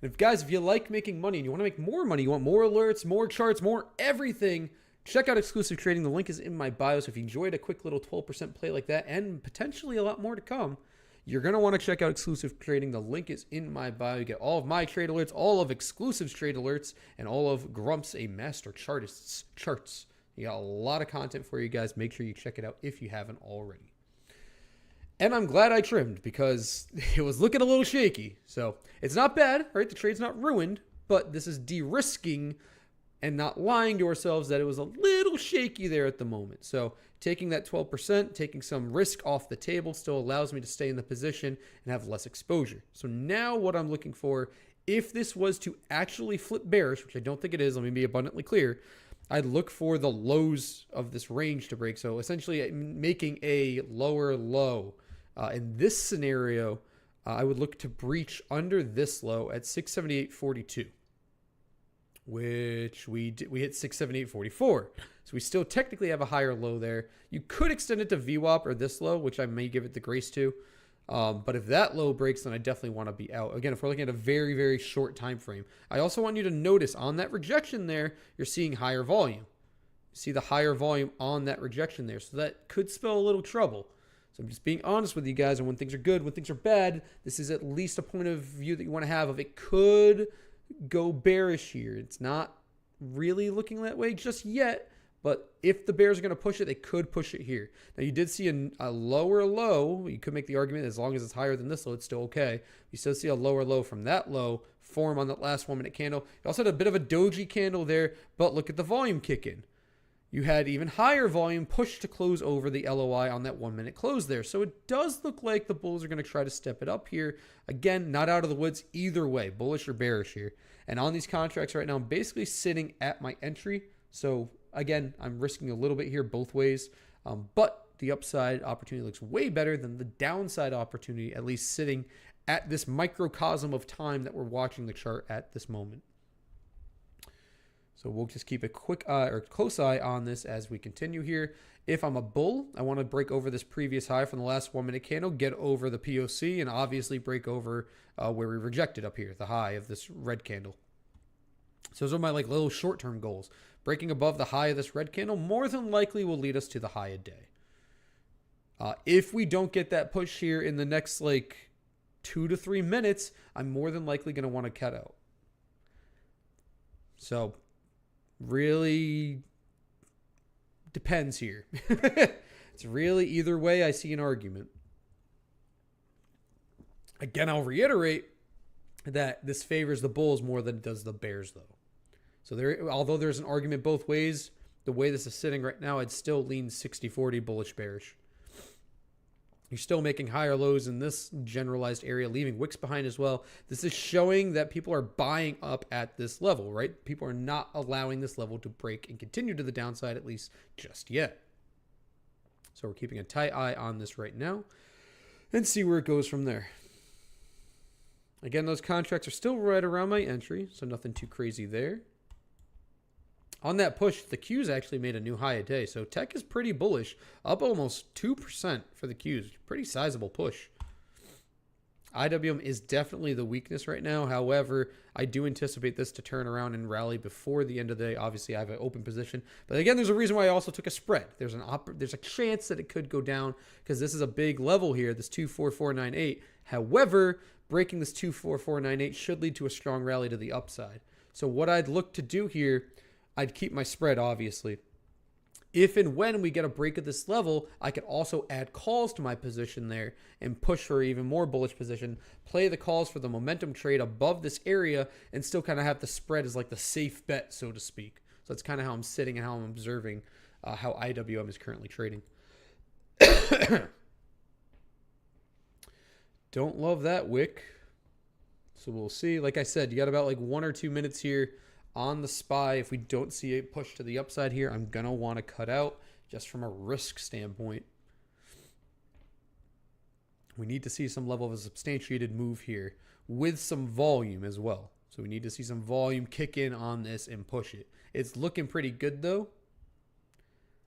And if you like making money and you want to make more money, you want more alerts, more charts, more everything, check out exclusive trading. The link is in my bio. So if you enjoyed a quick little 12% play like that and potentially a lot more to come, you're going to want to check out exclusive trading. The link is in my bio. You get all of my trade alerts, all of exclusive trade alerts, and all of Grump's, a master chartist's charts. You got a lot of content for you guys. Make sure you check it out if you haven't already. And I'm glad I trimmed because it was looking a little shaky. So it's not bad, right? The trade's not ruined, but this is de-risking and not lying to ourselves that it was a little shaky there at the moment. So taking that 12%, taking some risk off the table still allows me to stay in the position and have less exposure. So now what I'm looking for, if this was to actually flip bearish, which I don't think it is, let me be abundantly clear, I'd look for the lows of this range to break. So essentially making a lower low. In this scenario, I would look to breach under this low at 678.42, which we hit 678.44. So we still technically have a higher low there. You could extend it to VWAP or this low, which I may give it the grace to. But if that low breaks, then I definitely want to be out. Again, if we're looking at a very, very short time frame. I also want you to notice on that rejection there, you're seeing higher volume. See the higher volume on that rejection there. So that could spell a little trouble. So I'm just being honest with you guys, and when things are good, when things are bad, this is at least a point of view that you want to have of it could go bearish here. It's not really looking that way just yet, but if the bears are going to push it, they could push it here. Now, you did see a lower low. You could make the argument as long as it's higher than this low, it's still okay. You still see a lower low from that low form on that last 1 minute candle. You also had a bit of a doji candle there, but look at the volume kick in. you had even higher volume push to close over the LOI on that 1 minute close there. So it does look like the bulls are going to try to step it up here. Again, not out of the woods either way, bullish or bearish here. And on these contracts right now, I'm basically sitting at my entry. So again, I'm risking a little bit here both ways. But the upside opportunity looks way better than the downside opportunity, at least sitting at this microcosm of time that we're watching the chart at this moment. So we'll just keep a quick eye or close eye on this as we continue here. If I'm a bull, I want to break over this previous high from the last 1 minute candle, get over the POC, and obviously break over where we rejected up here, the high of this red candle. So those are my like little short-term goals. Breaking above the high of this red candle more than likely will lead us to the high of day. If we don't get that push here in the next like 2 to 3 minutes, I'm more than likely going to want to cut out. So really depends here. It's really either way I see an argument. Again, I'll reiterate that this favors the bulls more than it does the bears though. So there, although there's an argument both ways, the way this is sitting right now, I'd still lean 60-40 bullish bearish. You're still making higher lows in this generalized area, leaving wicks behind as well. This is showing that people are buying up at this level, right? People are not allowing this level to break and continue to the downside, at least just yet. So we're keeping a tight eye on this right now and see where it goes from there. Again, those contracts are still right around my entry, so nothing too crazy there. On that push, the Qs actually made a new high a day. So tech is pretty bullish, up almost 2% for the Qs. Pretty sizable push. IWM is definitely the weakness right now. However, I do anticipate this to turn around and rally before the end of the day. Obviously, I have an open position. But again, there's a reason why I also took a spread. There's a chance that it could go down because this is a big level here, this 24498. However, breaking this 24498 should lead to a strong rally to the upside. So what I'd look to do here, I'd keep my spread, obviously. If and when we get a break at this level, I could also add calls to my position there and push for even more bullish position, play the calls for the momentum trade above this area, and still kind of have the spread as like the safe bet, so to speak. So that's kind of how I'm sitting and how I'm observing how IWM is currently trading. Don't love that wick. So we'll see. Like I said, you got about like 1 or 2 minutes here on the SPY. If we don't see a push to the upside here, I'm going to want to cut out just from a risk standpoint. We need to see some level of a substantiated move here with some volume as well. So we need to see some volume kick in on this and push it. It's looking pretty good though,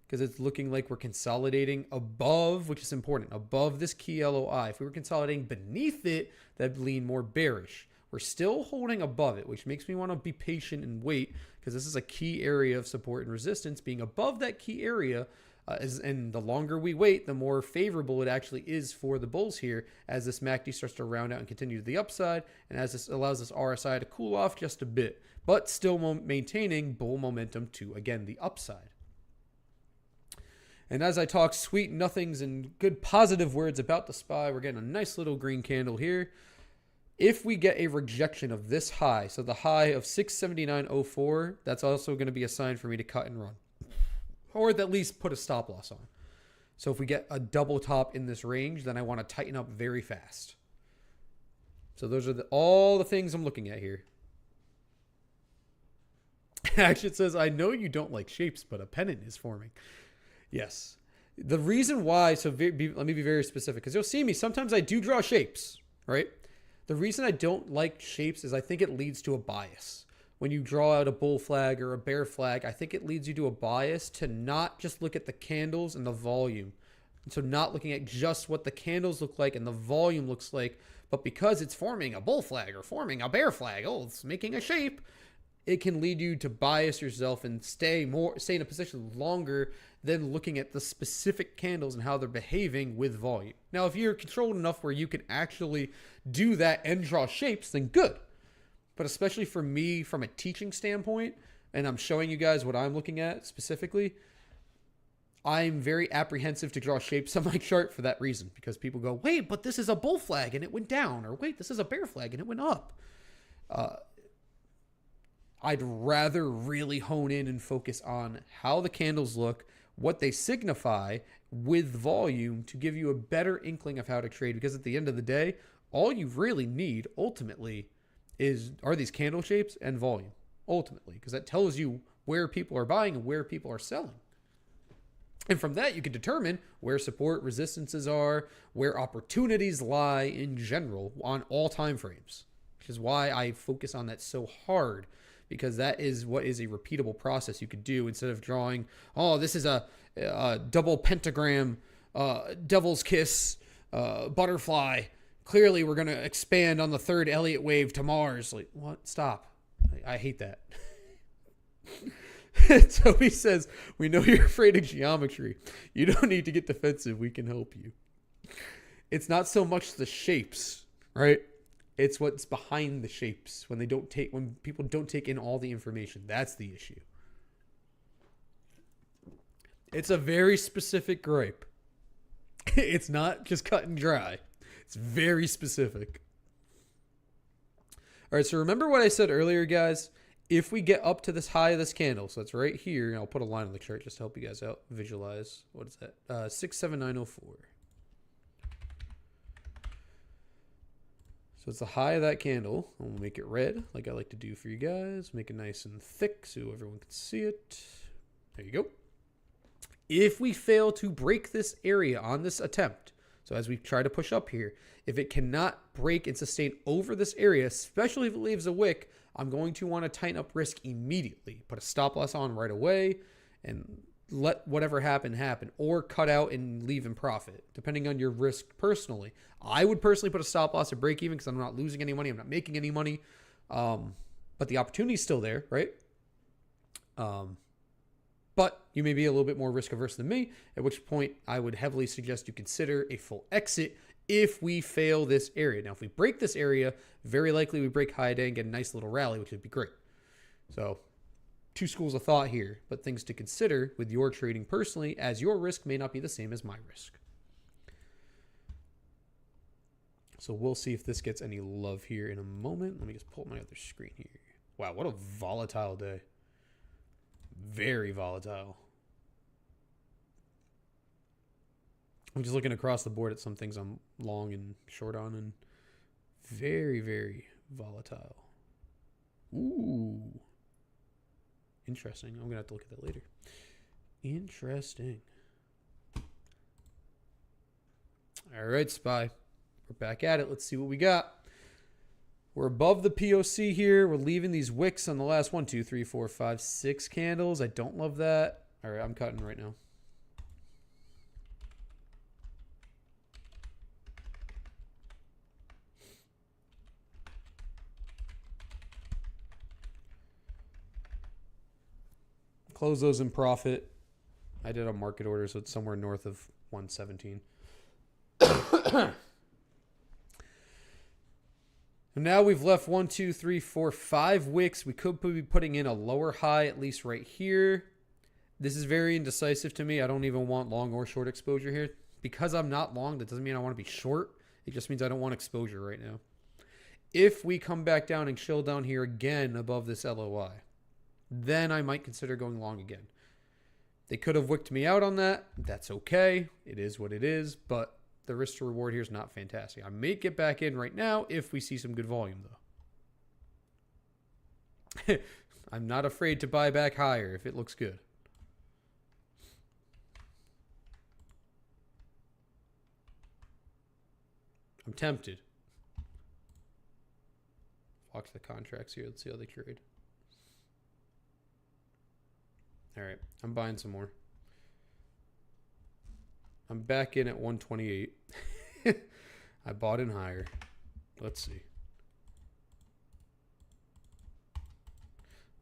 because it's looking like we're consolidating above, which is important, above this key LOI. If we were consolidating beneath it, that'd lean more bearish. We're still holding above it, which makes me want to be patient and wait, because this is a key area of support and resistance. Being above that key area, and the longer we wait, the more favorable it actually is for the bulls here, as this MACD starts to round out and continue to the upside, and as this allows this RSI to cool off just a bit, but still maintaining bull momentum to, again, the upside. And as I talk sweet nothings and good positive words about the SPY, we're getting a nice little green candle here. If we get a rejection of this high, so the high of 679.04, that's also going to be a sign for me to cut and run, or at least put a stop loss on. So if we get a double top in this range, then I want to tighten up very fast. So those are all the things I'm looking at here. Actually, it says, I know you don't like shapes, but a pennant is forming. Yes. The reason why, so let me be very specific, because you'll see me, sometimes I do draw shapes, right? The reason I don't like shapes is I think it leads to a bias. When you draw out a bull flag or a bear flag, I think it leads you to a bias to not just look at the candles and the volume. And so not looking at just what the candles look like and the volume looks like, but because it's forming a bull flag or forming a bear flag, oh, it's making a shape, it can lead you to bias yourself and stay in a position longer than looking at the specific candles and how they're behaving with volume. Now, if you're controlled enough where you can actually do that and draw shapes, then good. But especially for me, from a teaching standpoint, and I'm showing you guys what I'm looking at specifically, I'm very apprehensive to draw shapes on my chart for that reason, because people go, wait, but this is a bull flag and it went down, or wait, this is a bear flag and it went up. I'd rather really hone in and focus on how the candles look, what they signify with volume to give you a better inkling of how to trade. Because at the end of the day, all you really need ultimately are these candle shapes and volume, ultimately, because that tells you where people are buying and where people are selling. And from that, you can determine where support resistances are, where opportunities lie in general on all time frames, which is why I focus on that so hard, because that is what is a repeatable process you could do instead of drawing, oh, this is a double pentagram, devil's kiss, butterfly. Clearly, we're going to expand on the third Elliott wave to Mars. Like, what? Stop. I hate that. Toby says, we know you're afraid of geometry. You don't need to get defensive. We can help you. It's not so much the shapes, right? It's what's behind the shapes when people don't take in all the information. That's the issue. It's a very specific gripe. It's not just cut and dry. It's very specific. All right, so remember what I said earlier, guys? If we get up to this high of this candle, so it's right here, and I'll put a line on the chart just to help you guys out, visualize. What is that? 67904. So it's the high of that candle. We'll make it red, like I like to do for you guys. Make it nice and thick so everyone can see it. There you go. If we fail to break this area on this attempt, so as we try to push up here, if it cannot break and sustain over this area, especially if it leaves a wick, I'm going to want to tighten up risk immediately. Put a stop loss on right away and let whatever happen, or cut out and leave in profit, depending on your risk personally. I would personally put a stop loss at break even because I'm not losing any money. I'm not making any money. But the opportunity is still there, right? But you may be a little bit more risk averse than me, at which point I would heavily suggest you consider a full exit if we fail this area. Now, if we break this area, very likely we break high day and get a nice little rally, which would be great. So, two schools of thought here, but things to consider with your trading personally, as your risk may not be the same as my risk. So we'll see if this gets any love here in a moment. Let me just pull up my other screen here. Wow, what a volatile day. Very volatile. I'm just looking across the board at some things I'm long and short on, and very, very volatile. Ooh. Interesting. I'm going to have to look at that later. Interesting. All right, SPY. We're back at it. Let's see what we got. We're above the POC here. We're leaving these wicks on the last 1, 2, 3, 4, 5, 6 candles. I don't love that. All right, I'm cutting right now. Close those in profit. I did a market order, so it's somewhere north of 117. And now we've left 1, 2, 3, 4, 5 wicks. We could be putting in a lower high, at least right here. This is very indecisive to me. I don't even want long or short exposure here. Because I'm not long, that doesn't mean I want to be short. It just means I don't want exposure right now. If we come back down and chill down here again above this LOI, then I might consider going long again. They could have wicked me out on that. That's okay. It is what it is. But the risk to reward here is not fantastic. I may get back in right now if we see some good volume, though. I'm not afraid to buy back higher if it looks good. I'm tempted. Watch the contracts here. Let's see how they trade. All right, I'm buying some more. I'm back in at 128. I bought in higher. Let's see.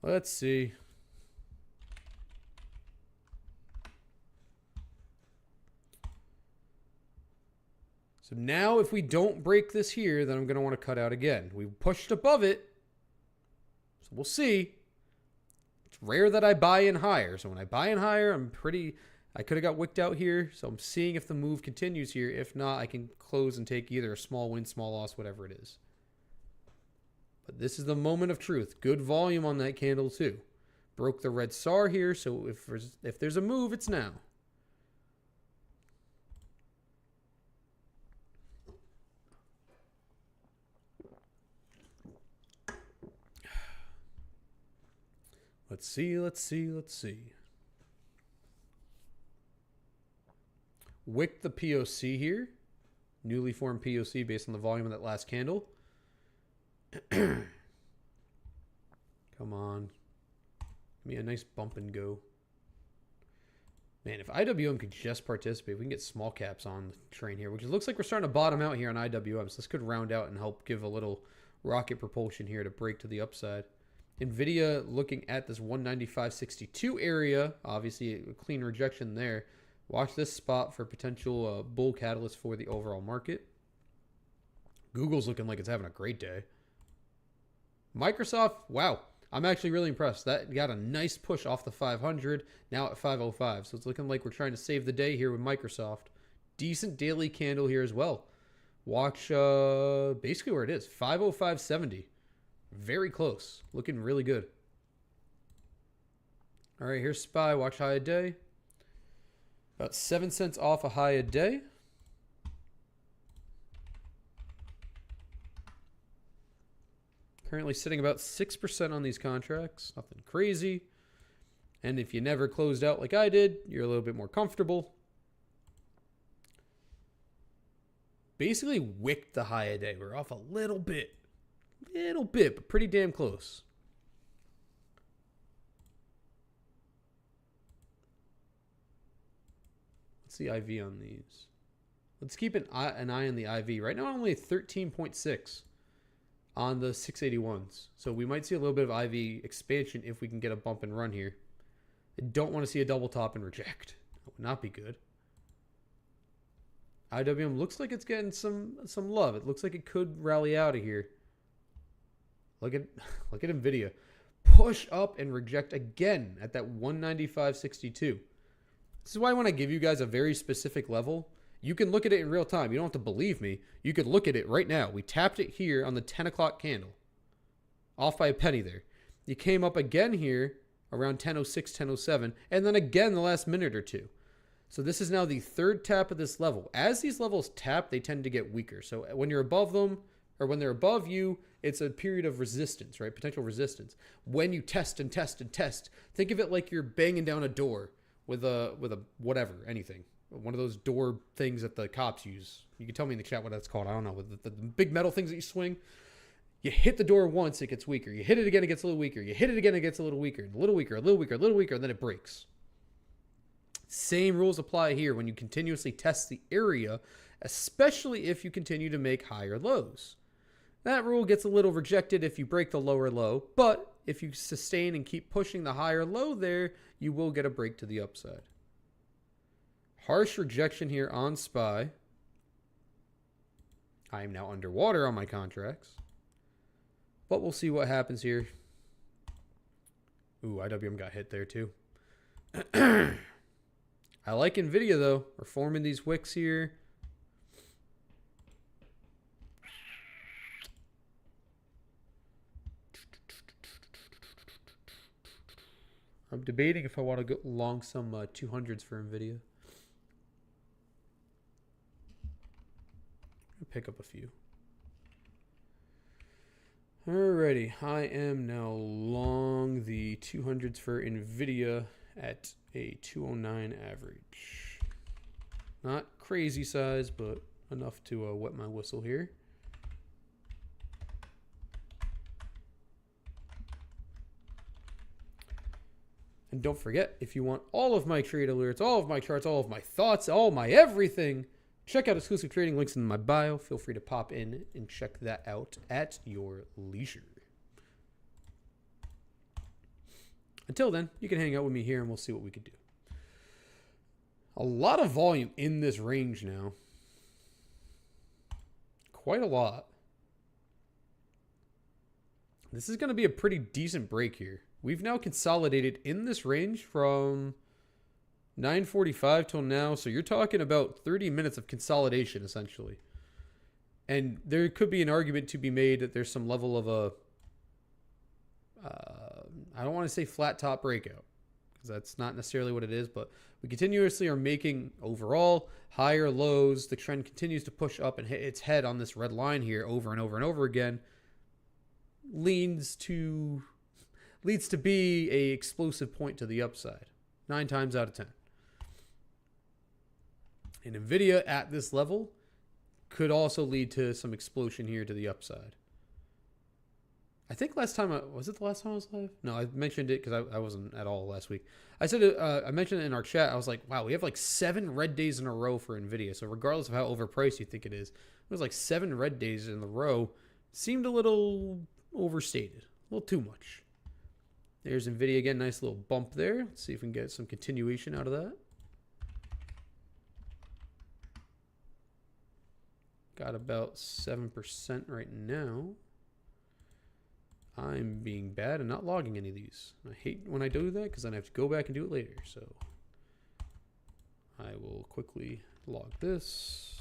Let's see. So now if we don't break this here, then I'm going to want to cut out again. We pushed above it. So we'll see. It's rare that I buy in higher. So when I buy in higher, I could have got wicked out here. So I'm seeing if the move continues here. If not, I can close and take either a small win, small loss, whatever it is. But this is the moment of truth. Good volume on that candle too. Broke the red SAR here, so if there's a move, it's now. Let's see, let's see, let's see. Wick the POC here. Newly formed POC based on the volume of that last candle. Come on. Give me a nice bump and go. Man, if IWM could just participate, we can get small caps on the train here, which it looks like we're starting to bottom out here on IWM. So this could round out and help give a little rocket propulsion here to break to the upside. NVIDIA looking at this 195.62 area. Obviously, a clean rejection there. Watch this spot for potential bull catalyst for the overall market. Google's looking like it's having a great day. Microsoft, wow. I'm actually really impressed. That got a nice push off the 500, now at 505. So it's looking like we're trying to save the day here with Microsoft. Decent daily candle here as well. Watch basically where it is, 505.70. Very close. Looking really good. All right, here's SPY. Watch high a day. About 7 cents off a high a day. Currently sitting about 6% on these contracts. Nothing crazy. And if you never closed out like I did, you're a little bit more comfortable. Basically wicked the high a day. We're off a little bit. But pretty damn close. What's the IV on these? Let's keep an eye on the IV. Right now, only 13.6 on the 681s. So we might see a little bit of IV expansion if we can get a bump and run here. I don't want to see a double top and reject. That would not be good. IWM looks like it's getting some love. It looks like it could rally out of here. Look at NVIDIA. Push up and reject again at that 195.62. This is why I want to give you guys a very specific level. You can look at it in real time. You don't have to believe me. You could look at it right now. We tapped it here on the 10 o'clock candle. Off by a penny there. You came up again here around 10:06, 10:07, and then again the last minute or two. So this is now the third tap of this level. As these levels tap, they tend to get weaker. So when you're above them, or when they're above you, it's a period of resistance, right? Potential resistance. When you test and test and test, think of it like you're banging down a door with a whatever, anything. One of those door things that the cops use. You can tell me in the chat what that's called. I don't know. With the big metal things that you swing. You hit the door once, it gets weaker. You hit it again, it gets a little weaker. You hit it again, it gets a little weaker. A little weaker, a little weaker, a little weaker, and then it breaks. Same rules apply here when you continuously test the area, especially if you continue to make higher lows. That rule gets a little rejected if you break the lower low, but if you sustain and keep pushing the higher low there, you will get a break to the upside. Harsh rejection here on SPY. I am now underwater on my contracts, but we'll see what happens here. Ooh, IWM got hit there too. I like NVIDIA though. We're forming these wicks here. I'm debating if I want to go long some 200s for NVIDIA. I'll pick up a few. Alrighty, I am now long the 200s for NVIDIA at a 209 average. Not crazy size, but enough to wet my whistle here. And don't forget, if you want all of my trade alerts, all of my charts, all of my thoughts, all my everything, check out exclusive trading links in my bio. Feel free to pop in and check that out at your leisure. Until then, you can hang out with me here and we'll see what we can do. A lot of volume in this range now. Quite a lot. This is going to be a pretty decent break here. We've now consolidated in this range from 9:45 till now. So you're talking about 30 minutes of consolidation, essentially. And there could be an argument to be made that there's some level of a I don't want to say flat top breakout because that's not necessarily what it is, but we continuously are making overall higher lows. The trend continues to push up and hit its head on this red line here over and over and over again. Leads to be a explosive point to the upside 9 times out of 10. And Nvidia at this level could also lead to some explosion here to the upside. I think last time, was it the last time I was live? No, I mentioned it because I wasn't at all last week. I said, I mentioned it in our chat. I was like, wow, we have like 7 red days in a row for Nvidia. So regardless of how overpriced you think it is, it was like 7 red days in a row. Seemed a little overstated, a little too much. There's Nvidia again, nice little bump there. Let's see if we can get some continuation out of that. Got about 7% right now. I'm being bad and not logging any of these. I hate when I do that because then I have to go back and do it later. So I will quickly log this.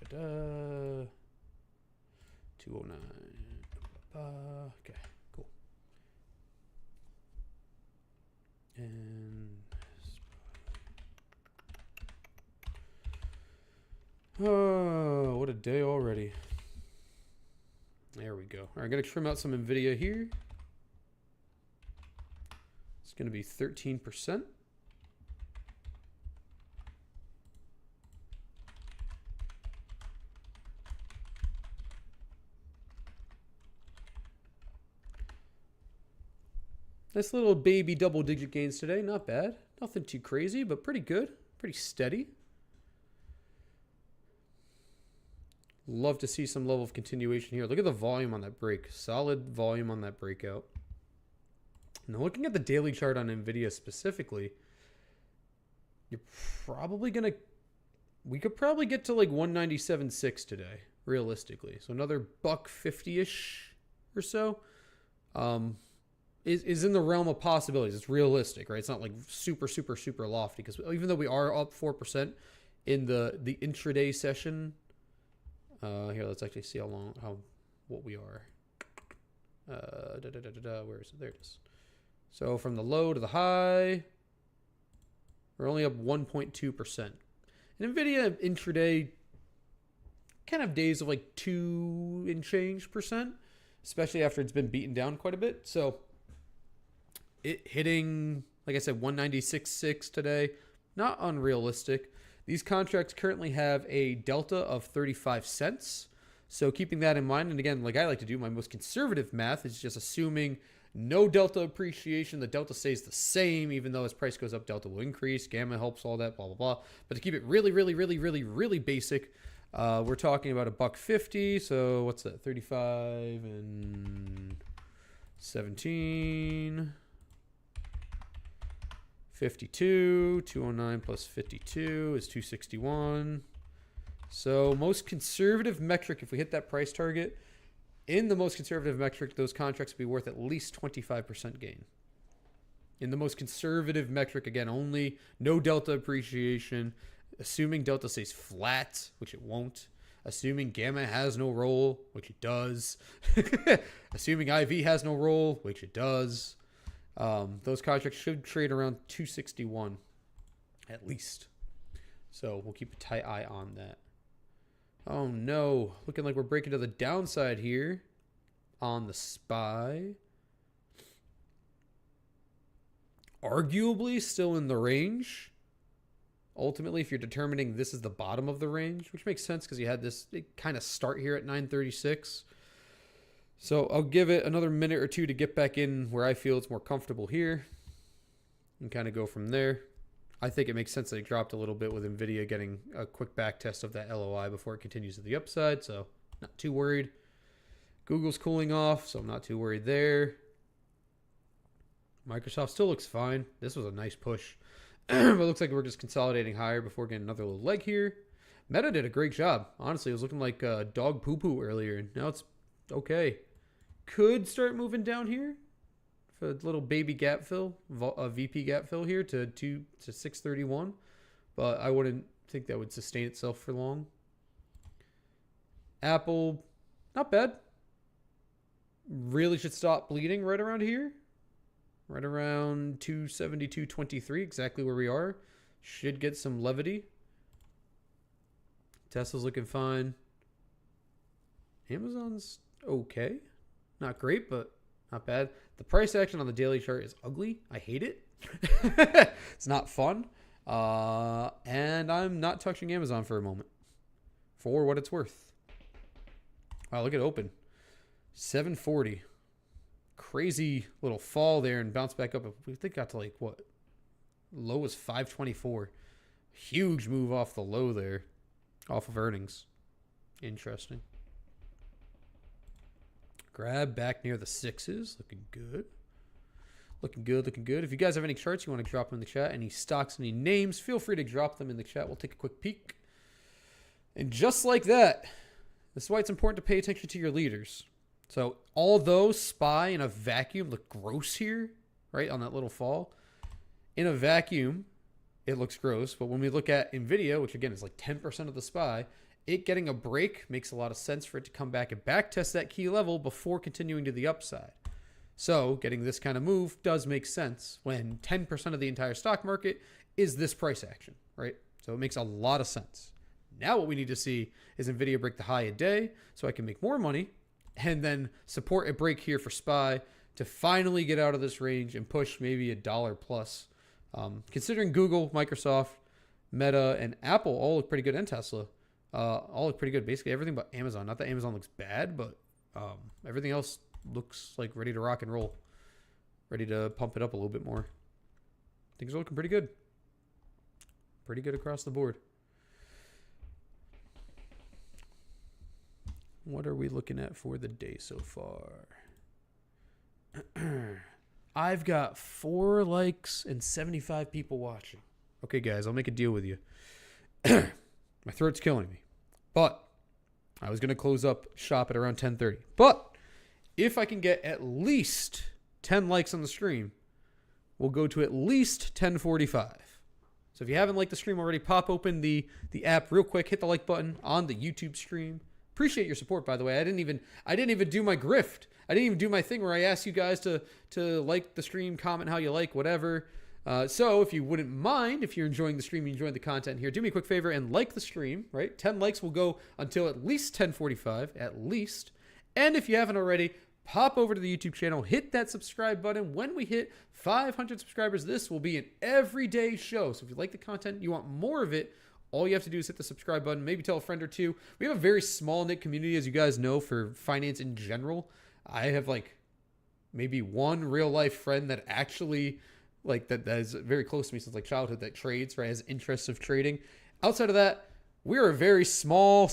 209. Okay, cool. And oh, what a day already. There we go. All right, I'm going to trim out some Nvidia here. It's going to be 13%. Nice little baby double-digit gains today. Not bad. Nothing too crazy, but pretty good. Pretty steady. Love to see some level of continuation here. Look at the volume on that break. Solid volume on that breakout. Now looking at the daily chart on Nvidia specifically, you're probably going to... We could probably get to like 197.6 today, realistically. So another $1.50-ish or so is in the realm of possibilities. It's realistic, right? It's not like super, super, super lofty because even though we are up 4% in the intraday session... here, let's actually see what we are. Where is it? There it is. So from the low to the high, we're only up 1.2%. And Nvidia intraday kind of days of like 2 and change percent, especially after it's been beaten down quite a bit. So it hitting, like I said, 196.6 today, not unrealistic. These contracts currently have a delta of 35 cents. So keeping that in mind, and again, like I like to do, my most conservative math is just assuming no delta appreciation. The delta stays the same, even though as price goes up, delta will increase. Gamma helps all that, blah, blah, blah. But to keep it really, really, really, really, really basic, we're talking about $1.50. So what's that? 35 and 17. 52, 209 plus 52 is 261. So most conservative metric, if we hit that price target, in the most conservative metric, those contracts would be worth at least 25% gain. In the most conservative metric, again, only no delta appreciation, assuming delta stays flat, which it won't, assuming gamma has no role, which it does, assuming IV has no role, which it does. Those contracts should trade around 261 at least. So we'll keep a tight eye on that. Oh no, looking like we're breaking to the downside here on the SPY. Arguably still in the range. Ultimately, if you're determining this is the bottom of the range, which makes sense because you had this kind of start here at 936. So I'll give it another minute or two to get back in where I feel it's more comfortable here and kind of go from there. I think it makes sense that it dropped a little bit with Nvidia getting a quick back test of that LOI before it continues to the upside. So not too worried. Google's cooling off, so I'm not too worried there. Microsoft still looks fine. This was a nice push. But it looks like we're just consolidating higher before getting another little leg here. Meta did a great job. Honestly, it was looking like dog poo-poo earlier, and now it's okay. Could start moving down here for a little baby gap fill, a VP gap fill here to 631, but I wouldn't think that would sustain itself for long. Apple, not bad. really should stop bleeding right around here. Right around 272.23, exactly where we are. Should get some levity. Tesla's looking fine. Amazon's okay. Not great, but not bad. The price action on the daily chart is ugly. I hate it. It's not fun. And I'm not touching Amazon for a moment. For what it's worth. Wow, look at open. 740. Crazy little fall there and bounce back up. We think got to like what? Low was 524. Huge move off the low there. Off of earnings. Interesting. Grab back near the sixes. Looking good. Looking good, looking good. If you guys have any charts you want to drop them in the chat, any stocks, any names, feel free to drop them in the chat. We'll take a quick peek. And just like that, this is why it's important to pay attention to your leaders. So although SPY in a vacuum look gross here, right, on that little fall, in a vacuum, it looks gross. But when we look at NVIDIA, which again is like 10% of the SPY, it getting a break makes a lot of sense for it to come back and back test that key level before continuing to the upside. So getting this kind of move does make sense when 10% of the entire stock market is this price action, right? So it makes a lot of sense. Now what we need to see is NVIDIA break the high a day so I can make more money and then support a break here for SPY to finally get out of this range and push maybe $1 plus. Considering Google, Microsoft, Meta, and Apple all look pretty good, and Tesla all look pretty good. Basically everything but Amazon. Not that Amazon looks bad, but everything else looks like ready to rock and roll. Ready to pump it up a little bit more. Things are looking pretty good. Pretty good across the board. What are we looking at for the day so far? I've got 4 likes and 75 people watching. Okay, guys, I'll make a deal with you. My throat's killing me. But I was going to close up shop at around 10:30. But if I can get at least 10 likes on the stream, we'll go to at least 10:45. So if you haven't liked the stream already, pop open the app real quick, hit the like button on the YouTube stream. Appreciate your support, by the way. I didn't even do my grift. I didn't even do my thing where I asked you guys to like the stream, comment how you like, whatever. So if you wouldn't mind, if you're enjoying the stream, you enjoying the content here, do me a quick favor and like the stream, right? 10 likes will go until at least 10:45, at least. And if you haven't already, pop over to the YouTube channel, hit that subscribe button. When we hit 500 subscribers, this will be an everyday show. So if you like the content, you want more of it, all you have to do is hit the subscribe button, maybe tell a friend or two. We have a very small knit community, as you guys know, for finance in general. I have like maybe one real life friend that actually like that is very close to me since like childhood that trades, right? Has interests of trading. Outside of that, we're a very small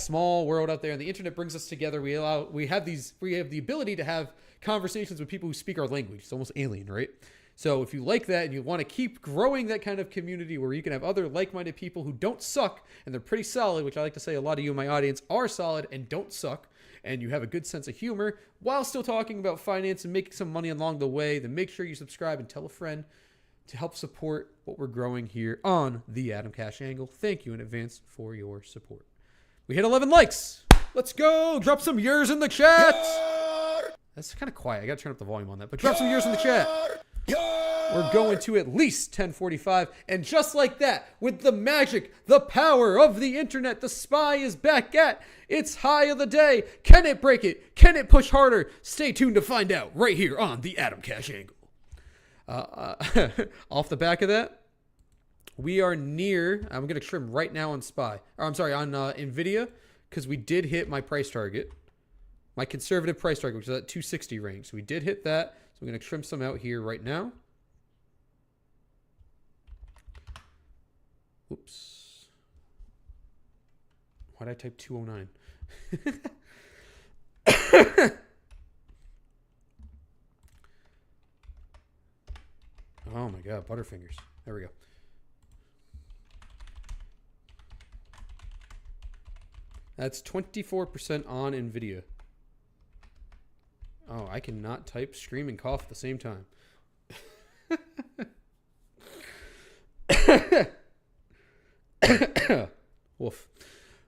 world out there, and the internet brings us together. We have the ability to have conversations with people who speak our language. It's almost alien, right? So if you like that and you want to keep growing that kind of community where you can have other like-minded people who don't suck and they're pretty solid, which I like to say a lot of you in my audience are solid and don't suck, and you have a good sense of humor while still talking about finance and making some money along the way, then make sure you subscribe and tell a friend to help support what we're growing here on the Atomcash Angle. Thank you in advance for your support. We hit 11 likes. Let's go. Drop some yours in the chat. That's kind of quiet. I got to turn up the volume on that, but drop some yours in the chat. We're going to at least 10:45. And just like that, with the magic, the power of the internet, the SPY is back at its high of the day. Can it break it? Can it push harder? Stay tuned to find out right here on the Atomcash Angle. Off the back of that, we are near, I'm going to trim right now on SPY. Or I'm sorry, on NVIDIA, because we did hit my price target. My conservative price target, which is at 260 range. So we did hit that. So I'm going to trim some out here right now. Oops. Why did I type 209? Oh my God, Butterfingers. There we go. That's 24% on NVIDIA. Oh, I cannot type, scream, and cough at the same time. Woof.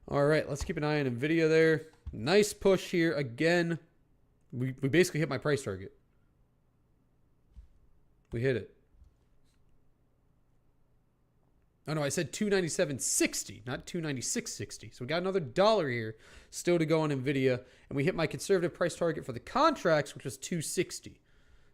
All right, let's keep an eye on NVIDIA there. Nice push here again. We basically hit my price target. We hit it. Oh no, I said 297.60, not 296.60. So we got another dollar here still to go on Nvidia, and we hit my conservative price target for the contracts, which was 260.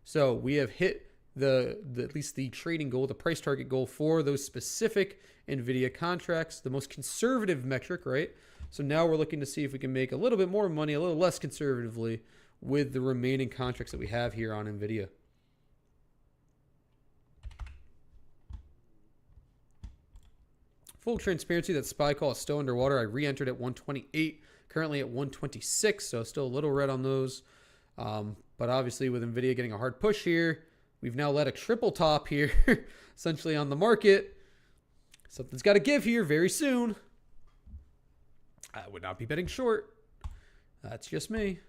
So we have hit the at least the trading goal, the price target goal for those specific Nvidia contracts, the most conservative metric, right? So now we're looking to see if we can make a little bit more money, a little less conservatively, with the remaining contracts that we have here on Nvidia. Full transparency, that SPY call is still underwater. I re-entered at 128, currently at 126, so still a little red on those. But obviously with Nvidia getting a hard push here, we've now let a triple top here, essentially on the market. Something's got to give here very soon. I would not be betting short. That's just me.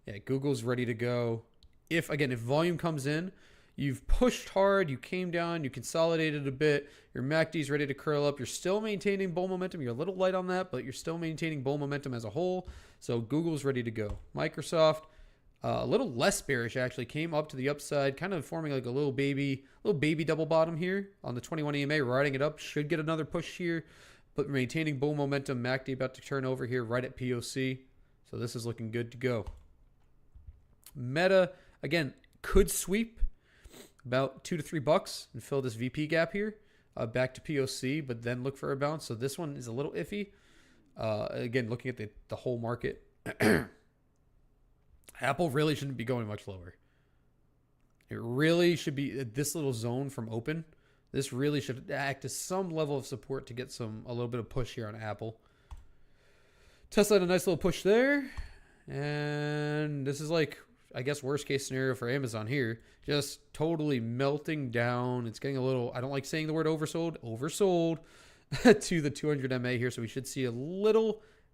Yeah, Google's ready to go. If volume comes in, you've pushed hard, you came down, you consolidated a bit, your MACD's ready to curl up, you're still maintaining bull momentum, you're a little light on that, but you're still maintaining bull momentum as a whole, so Google's ready to go. Microsoft, a little less bearish actually, came up to the upside, kind of forming like a little baby double bottom here on the 21 EMA, riding it up, should get another push here, but maintaining bull momentum. MACD about to turn over here right at POC, so this is looking good to go. Meta, again, could sweep about $2 to $3 and fill this VP gap here back to POC, but then look for a bounce. So this one is a little iffy. Again, looking at the whole market, Apple really shouldn't be going much lower. It really should be this little zone from open. This really should act as some level of support to get a little bit of push here on Apple. Tesla had a nice little push there, and this is like, I guess, worst case scenario for Amazon here. Just totally melting down. It's getting a little, I don't like saying the word oversold to the 200 MA here. So we should see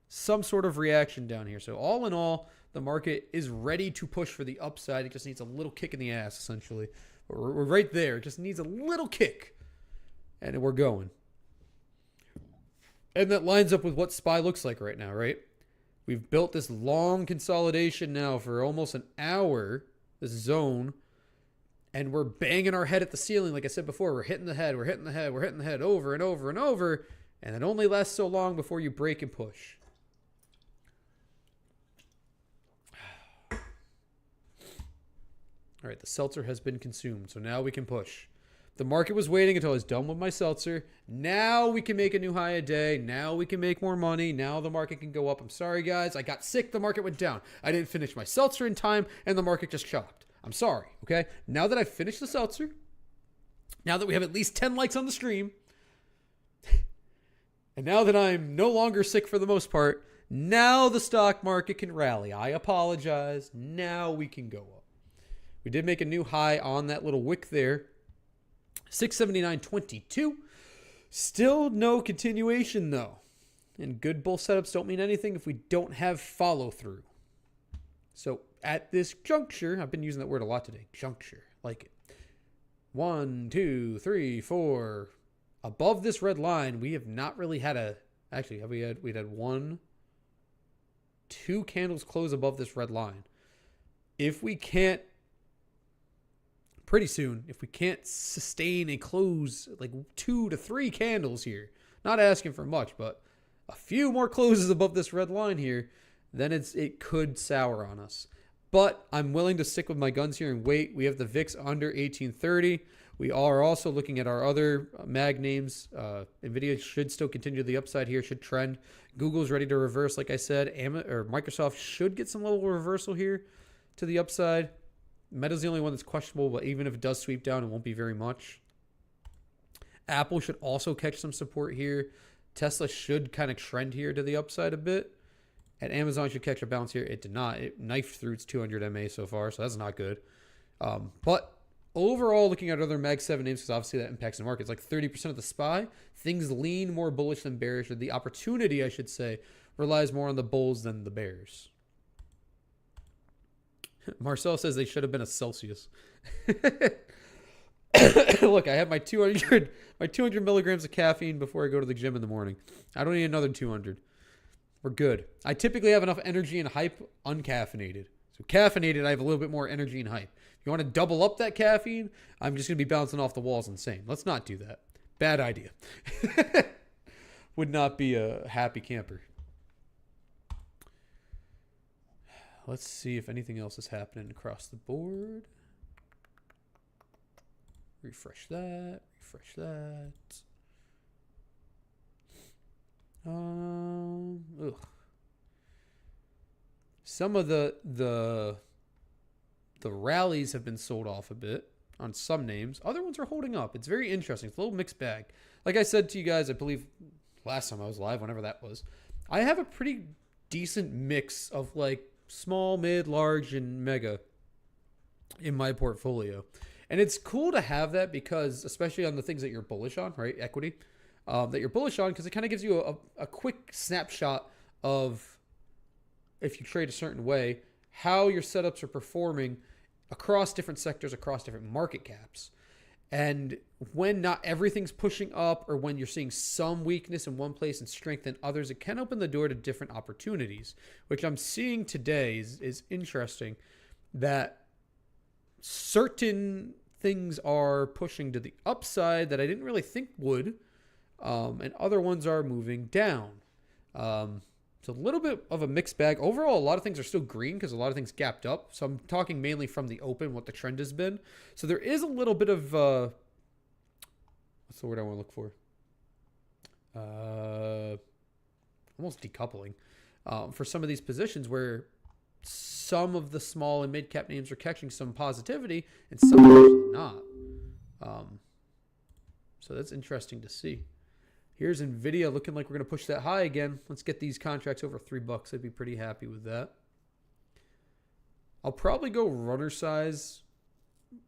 some sort of reaction down here. So all in all, the market is ready to push for the upside. It just needs a little kick in the ass, essentially. We're right there. It just needs a little kick. And we're going. And that lines up with what SPY looks like right now, right? We've built this long consolidation now for almost an hour, this zone, and we're banging our head at the ceiling. Like I said before, we're hitting the head over and over and over, and it only lasts so long before you break and push. All right, the seltzer has been consumed, so now we can push. The market was waiting until I was done with my seltzer. Now we can make a new high a day. Now we can make more money. Now the market can go up. I'm sorry, guys. I got sick. The market went down. I didn't finish my seltzer in time, and the market just chopped. I'm sorry, okay? Now that I've finished the seltzer, now that we have at least 10 likes on the stream, and now that I'm no longer sick for the most part, now the stock market can rally. I apologize. Now we can go up. We did make a new high on that little wick there. 679.22. Still no continuation though. And good bull setups don't mean anything if we don't have follow through. So at this juncture, I've been using that word a lot today. Juncture. Like it. 1, 2, 3, 4. Above this red line, we have not really had a. Actually, have we'd had 1, 2 candles close above this red line. If we can't, pretty soon, if we can't sustain a close like 2 to 3 candles here, not asking for much, but a few more closes above this red line here, then it could sour on us. But I'm willing to stick with my guns here and wait. We have the VIX under 1830. We are also looking at our other mag names. Nvidia should still continue the upside here, should trend. Google's ready to reverse, like I said. Microsoft should get some level of reversal here to the upside. Meta's the only one that's questionable, but even if it does sweep down, it won't be very much. Apple should also catch some support here. Tesla should kind of trend here to the upside a bit. And Amazon should catch a bounce here. It did not. It knifed through its 200 MA so far, so that's not good. But overall, looking at other Mag 7 names, because obviously that impacts the market, it's like 30% of the SPY. Things lean more bullish than bearish, or the opportunity, I should say, relies more on the bulls than the bears. Marcel says they should have been a Celsius. Look, I have my 200 milligrams of caffeine before I go to the gym in the morning. I don't need another 200. We're good. I typically have enough energy and hype uncaffeinated. So caffeinated, I have a little bit more energy and hype. If you want to double up that caffeine, I'm just going to be bouncing off the walls insane. Let's not do that. Bad idea. Would not be a happy camper. Let's see if anything else is happening across the board. Refresh that. Refresh that. Ugh. Some of the rallies have been sold off a bit on some names. Other ones are holding up. It's very interesting. It's a little mixed bag. Like I said to you guys, I believe last time I was live, whenever that was, I have a pretty decent mix of like small, mid, large, and mega in my portfolio. And it's cool to have that because, especially on the things that you're bullish on, right? Equity, that you're bullish on, because it kind of gives you a quick snapshot of, if you trade a certain way, how your setups are performing across different sectors, across different market caps. And when not everything's pushing up, or when you're seeing some weakness in one place and strength in others, it can open the door to different opportunities, which I'm seeing today is interesting, that certain things are pushing to the upside that I didn't really think would, and other ones are moving down. It's a little bit of a mixed bag. Overall, a lot of things are still green because a lot of things gapped up. So I'm talking mainly from the open, what the trend has been. So there is a little bit of, what's the word I want to look for? Almost decoupling for some of these positions, where some of the small and mid cap names are catching some positivity and some are actually not. So that's interesting to see. Here's NVIDIA looking like we're going to push that high again. Let's get these contracts over $3. I'd be pretty happy with that. I'll probably go runner size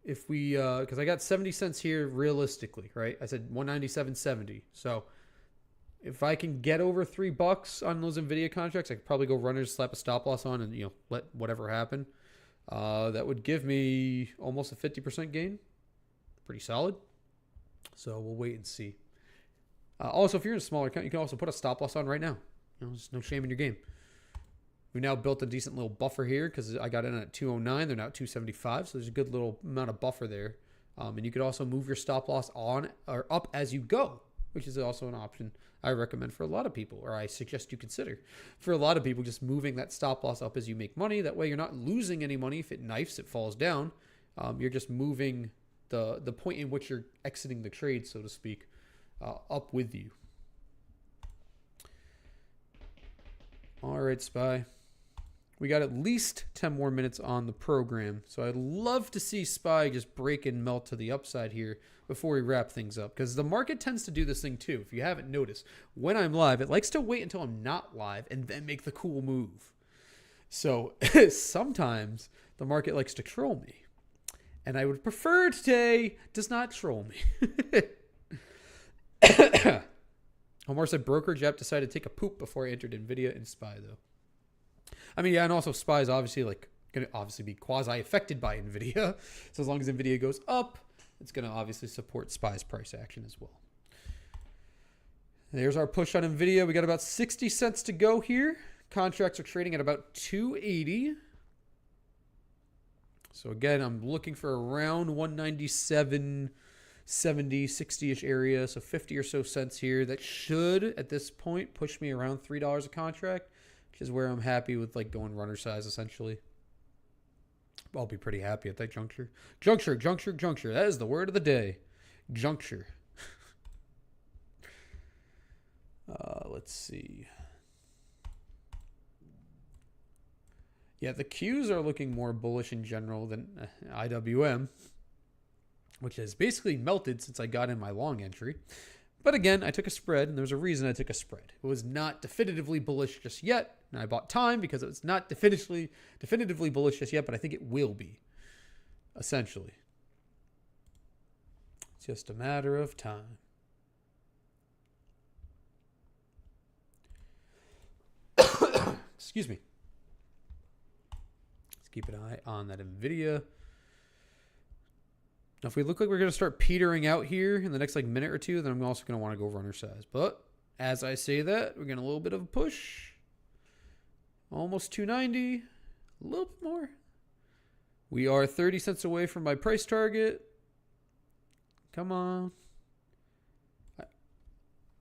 if we, because I got 70 cents here realistically, right? I said 197.70. So if I can get over $3 on those NVIDIA contracts, I could probably go runners, slap a stop loss on, and let whatever happen. That would give me almost a 50% gain. Pretty solid. So we'll wait and see. Also, if you're in a smaller account, you can also put a stop loss on right now. There's no shame in your game. We now built a decent little buffer here because I got in at 209. They're now at 275, so there's a good little amount of buffer there. And you could also move your stop loss on or up as you go, which is also an option I recommend for a lot of people, or I suggest you consider. For a lot of people, just moving that stop loss up as you make money. That way you're not losing any money. If it knifes, it falls down. You're just moving the point in which you're exiting the trade, so to speak, up with you. All right, SPY. We got at least 10 more minutes on the program. So I'd love to see SPY just break and melt to the upside here before we wrap things up. Because the market tends to do this thing too. If you haven't noticed, when I'm live, it likes to wait until I'm not live and then make the cool move. So sometimes the market likes to troll me. And I would prefer today does not troll me. Omar said brokerage app decided to take a poop before I entered NVIDIA and SPY though. I mean, yeah, and also SPY is obviously going to obviously be quasi affected by NVIDIA. So as long as NVIDIA goes up, it's going to obviously support SPY's price action as well. There's our push on NVIDIA. We got about 60 cents to go here. Contracts are trading at about 280. So again, I'm looking for around 197, 70, 60-ish area. So 50 or so cents here. That should, at this point, push me around $3 a contract, which is where I'm happy with going runner size, essentially. I'll be pretty happy at that juncture. Juncture. That is the word of the day. Juncture. Let's see. Yeah, the Qs are looking more bullish in general than IWM, which has basically melted since I got in my long entry. But again, I took a spread, and there's a reason I took a spread. It was not definitively bullish just yet, and I bought time because it was not definitively bullish just yet, but I think it will be, essentially. It's just a matter of time. Excuse me. Let's keep an eye on that NVIDIA. Now, if we look like we're going to start petering out here in the next minute or two, then I'm also going to want to go runner size. But as I say that, we're getting a little bit of a push. Almost 290. A little bit more. We are 30 cents away from my price target. Come on.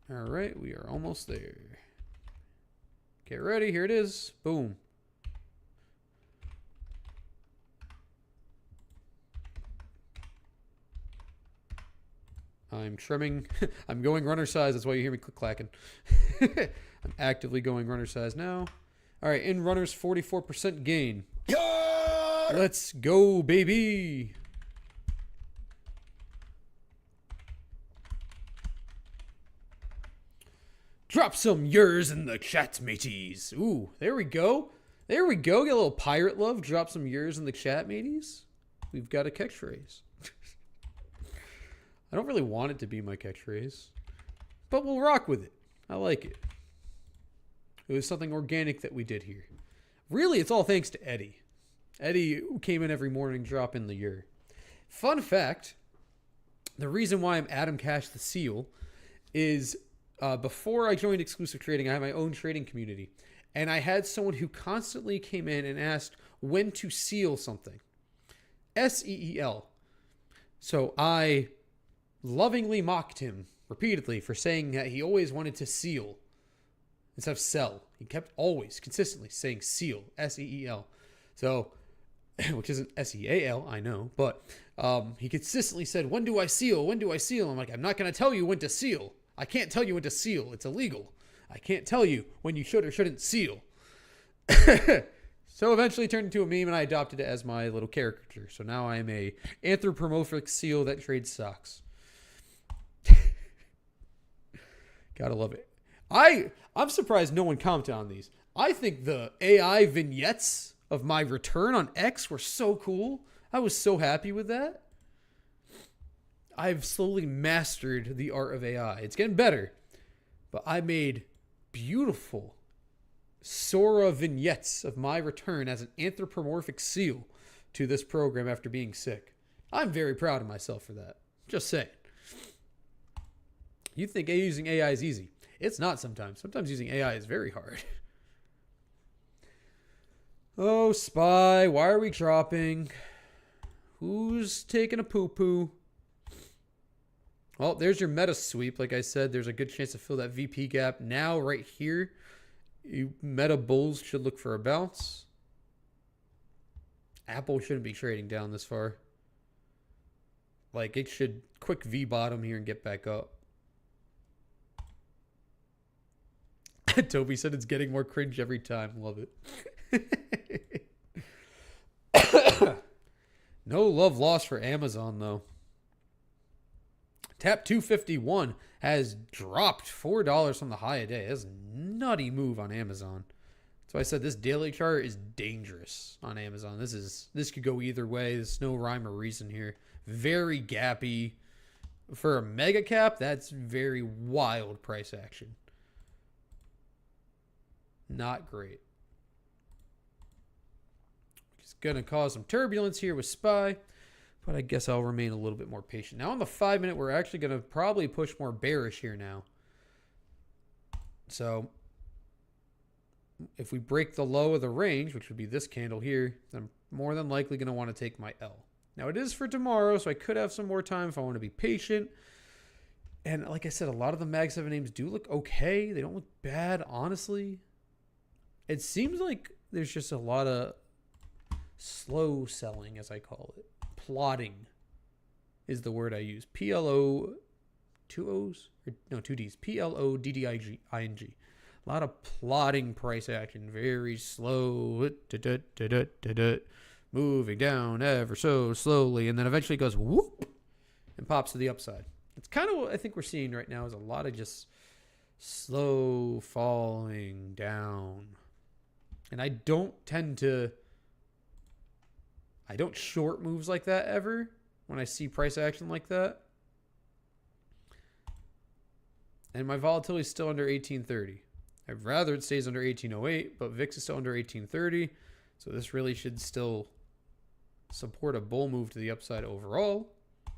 All right, we are almost there. Get ready. Here it is. Boom. I'm trimming. I'm going runner size. That's why you hear me click clacking. I'm actively going runner size now. All right, in runners, 44% gain. Let's go, baby. Drop some yours in the chat, mateys. Ooh, there we go. There we go. Get a little pirate love. Drop some yours in the chat, mateys. We've got a catchphrase. I don't really want it to be my catchphrase, but we'll rock with it. I like it. It was something organic that we did here. Really, it's all thanks to Eddie. Eddie came in every morning, dropping the year. Fun fact, the reason why I'm Atomcash the Seal is before I joined exclusive trading, I had my own trading community. And I had someone who constantly came in and asked when to seal something. SEEL. So I lovingly mocked him repeatedly for saying that he always wanted to seal instead of sell. He kept always consistently saying seal, SEEL. So, which isn't SEAL, I know, but he consistently said, when do I seal? When do I seal? I'm like, I'm not going to tell you when to seal. I can't tell you when to seal. It's illegal. I can't tell you when you should or shouldn't seal. So eventually turned into a meme and I adopted it as my little caricature. So now I am a anthropomorphic seal that trades stocks. Gotta love it. I'm surprised no one commented on these. I think the AI vignettes of my return on X were so cool. I was so happy with that. I've slowly mastered the art of AI. It's getting better. But I made beautiful Sora vignettes of my return as an anthropomorphic seal to this program after being sick. I'm very proud of myself for that. Just saying. You think using AI is easy. It's not sometimes. Sometimes using AI is very hard. Oh, SPY, why are we dropping? Who's taking a poo-poo? Well, there's your meta sweep. Like I said, there's a good chance to fill that VP gap. Now, right here, you meta bulls should look for a bounce. Apple shouldn't be trading down this far. Like, it should quick V bottom here and get back up. Toby said it's getting more cringe every time. Love it. No love lost for Amazon, though. Tap 251 has dropped $4 from the high a day. That's a nutty move on Amazon. So I said this daily chart is dangerous on Amazon. This could go either way. There's no rhyme or reason here. Very gappy. For a mega cap, that's very wild price action. Not great. It's going to cause some turbulence here with SPY. But I guess I'll remain a little bit more patient. Now on the 5 minute, we're actually going to probably push more bearish here now. So if we break the low of the range, which would be this candle here, then I'm more than likely going to want to take my L. Now it is for tomorrow, so I could have some more time if I want to be patient. And like I said, a lot of the Mag 7 names do look okay. They don't look bad, honestly. It seems like there's just a lot of slow selling, as I call it. Plotting is the word I use. P-L-O, two O's? Or, no, two D's. P-L-O-D-D-I-G-I-N-G. A lot of plotting price action. Very slow. Moving down ever so slowly. And then eventually goes whoop and pops to the upside. It's kind of what I think we're seeing right now is a lot of just slow falling down. And I don't short moves like that ever when I see price action like that. And my volatility is still under 1830. I'd rather it stays under 1808, but VIX is still under 1830. So this really should still support a bull move to the upside overall. I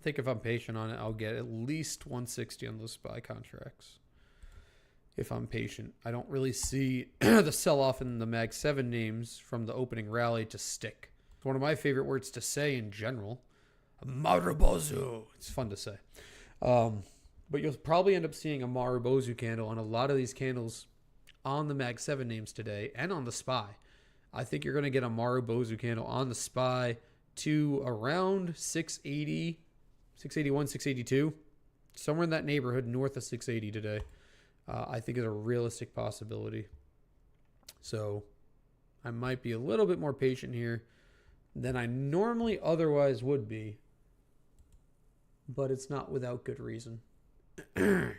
think if I'm patient on it, I'll get at least 160 on those SPY contracts. if I'm patient. I don't really see the sell-off in the Mag 7 names from the opening rally to stick. It's one of my favorite words to say in general. Marubozu. It's fun to say. But you'll probably end up seeing a Marubozu candle on a lot of these candles on the Mag 7 names today and on the SPY. I think you're going to get a Marubozu candle on the SPY to around 680, 681, 682. Somewhere in that neighborhood north of 680 today. I think is a realistic possibility. So I might be a little bit more patient here than I normally otherwise would be. But it's not without good reason. The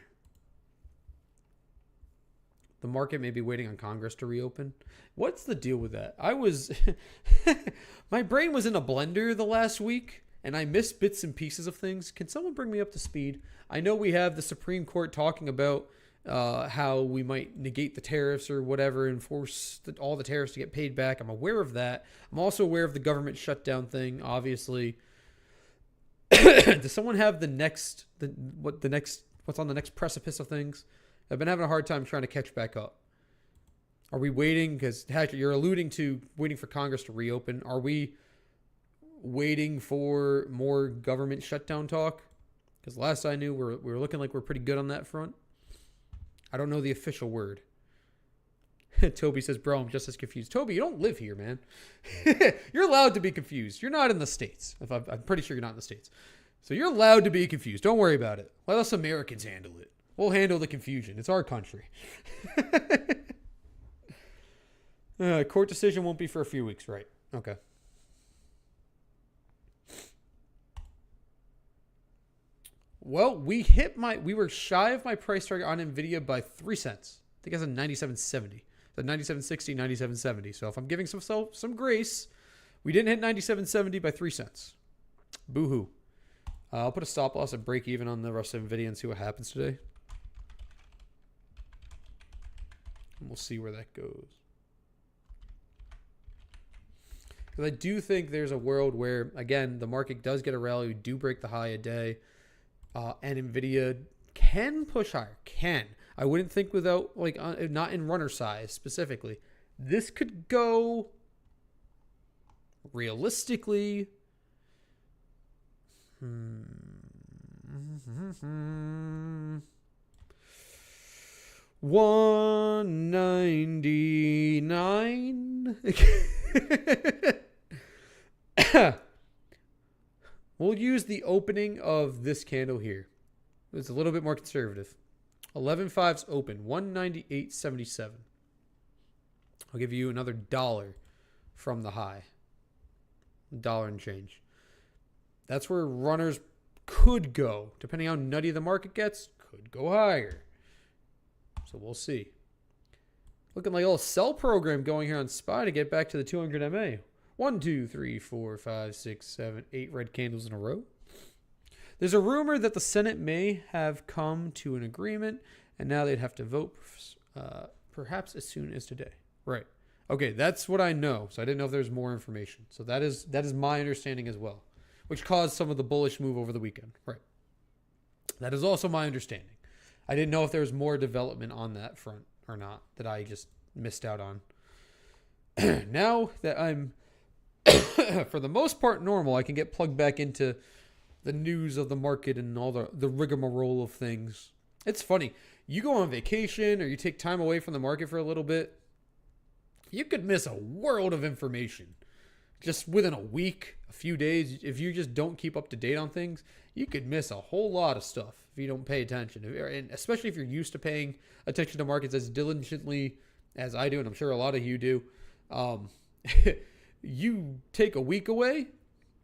market may be waiting on Congress to reopen. What's the deal with that? My brain was in a blender the last week, and I missed bits and pieces of things. Can someone bring me up to speed? I know we have the Supreme Court talking about how we might negate the tariffs or whatever and force all the tariffs to get paid back. I'm aware of that. I'm also aware of the government shutdown thing, obviously. Does someone have what's on the next precipice of things? I've been having a hard time trying to catch back up. Are we waiting? Because you're alluding to waiting for Congress to reopen. Are we waiting for more government shutdown talk? Because last I knew, we're looking like we're pretty good on that front. I don't know the official word. Toby says, bro, I'm just as confused. Toby, you don't live here, man. You're allowed to be confused. You're not in the States. I'm pretty sure you're not in the States. So you're allowed to be confused. Don't worry about it. Let us Americans handle it. We'll handle the confusion. It's our country. Court decision won't be for a few weeks, right? Okay. Well, we were shy of my price target on NVIDIA by 3 cents. I think I said 97.70. So 97.60, 97.70. So if I'm giving some grace, we didn't hit 97.70 by 3 cents. Boo-hoo. I'll put a stop loss at break even on the rest of NVIDIA and see what happens today. And we'll see where that goes. Because I do think there's a world where, again, the market does get a rally. We do break the high a day. And NVIDIA can push higher. Can. I wouldn't think without, not in runner size specifically. This could go realistically. 199. We'll use the opening of this candle here. It's a little bit more conservative. 11.5's open, 198.77. I'll give you another $1 from the high. $1 and change. That's where runners could go. Depending how nutty the market gets, could go higher. So we'll see. Looking like a little sell program going here on SPY to get back to the 200 MA. 1, 2, 3, 4, 5, 6, 7, 8 red candles in a row. There's a rumor that the Senate may have come to an agreement, and now they'd have to vote perhaps as soon as today. Right. Okay, that's what I know. So I didn't know if there's more information. So that is my understanding as well, which caused some of the bullish move over the weekend. Right. That is also my understanding. I didn't know if there was more development on that front or not that I just missed out on. Now that I'm, for the most part, normal, I can get plugged back into the news of the market and all the rigmarole of things. It's funny. You go on vacation or you take time away from the market for a little bit, you could miss a world of information. Just within a week, a few days, if you just don't keep up to date on things, you could miss a whole lot of stuff if you don't pay attention. And especially if you're used to paying attention to markets as diligently as I do, and I'm sure a lot of you do. You take a week away,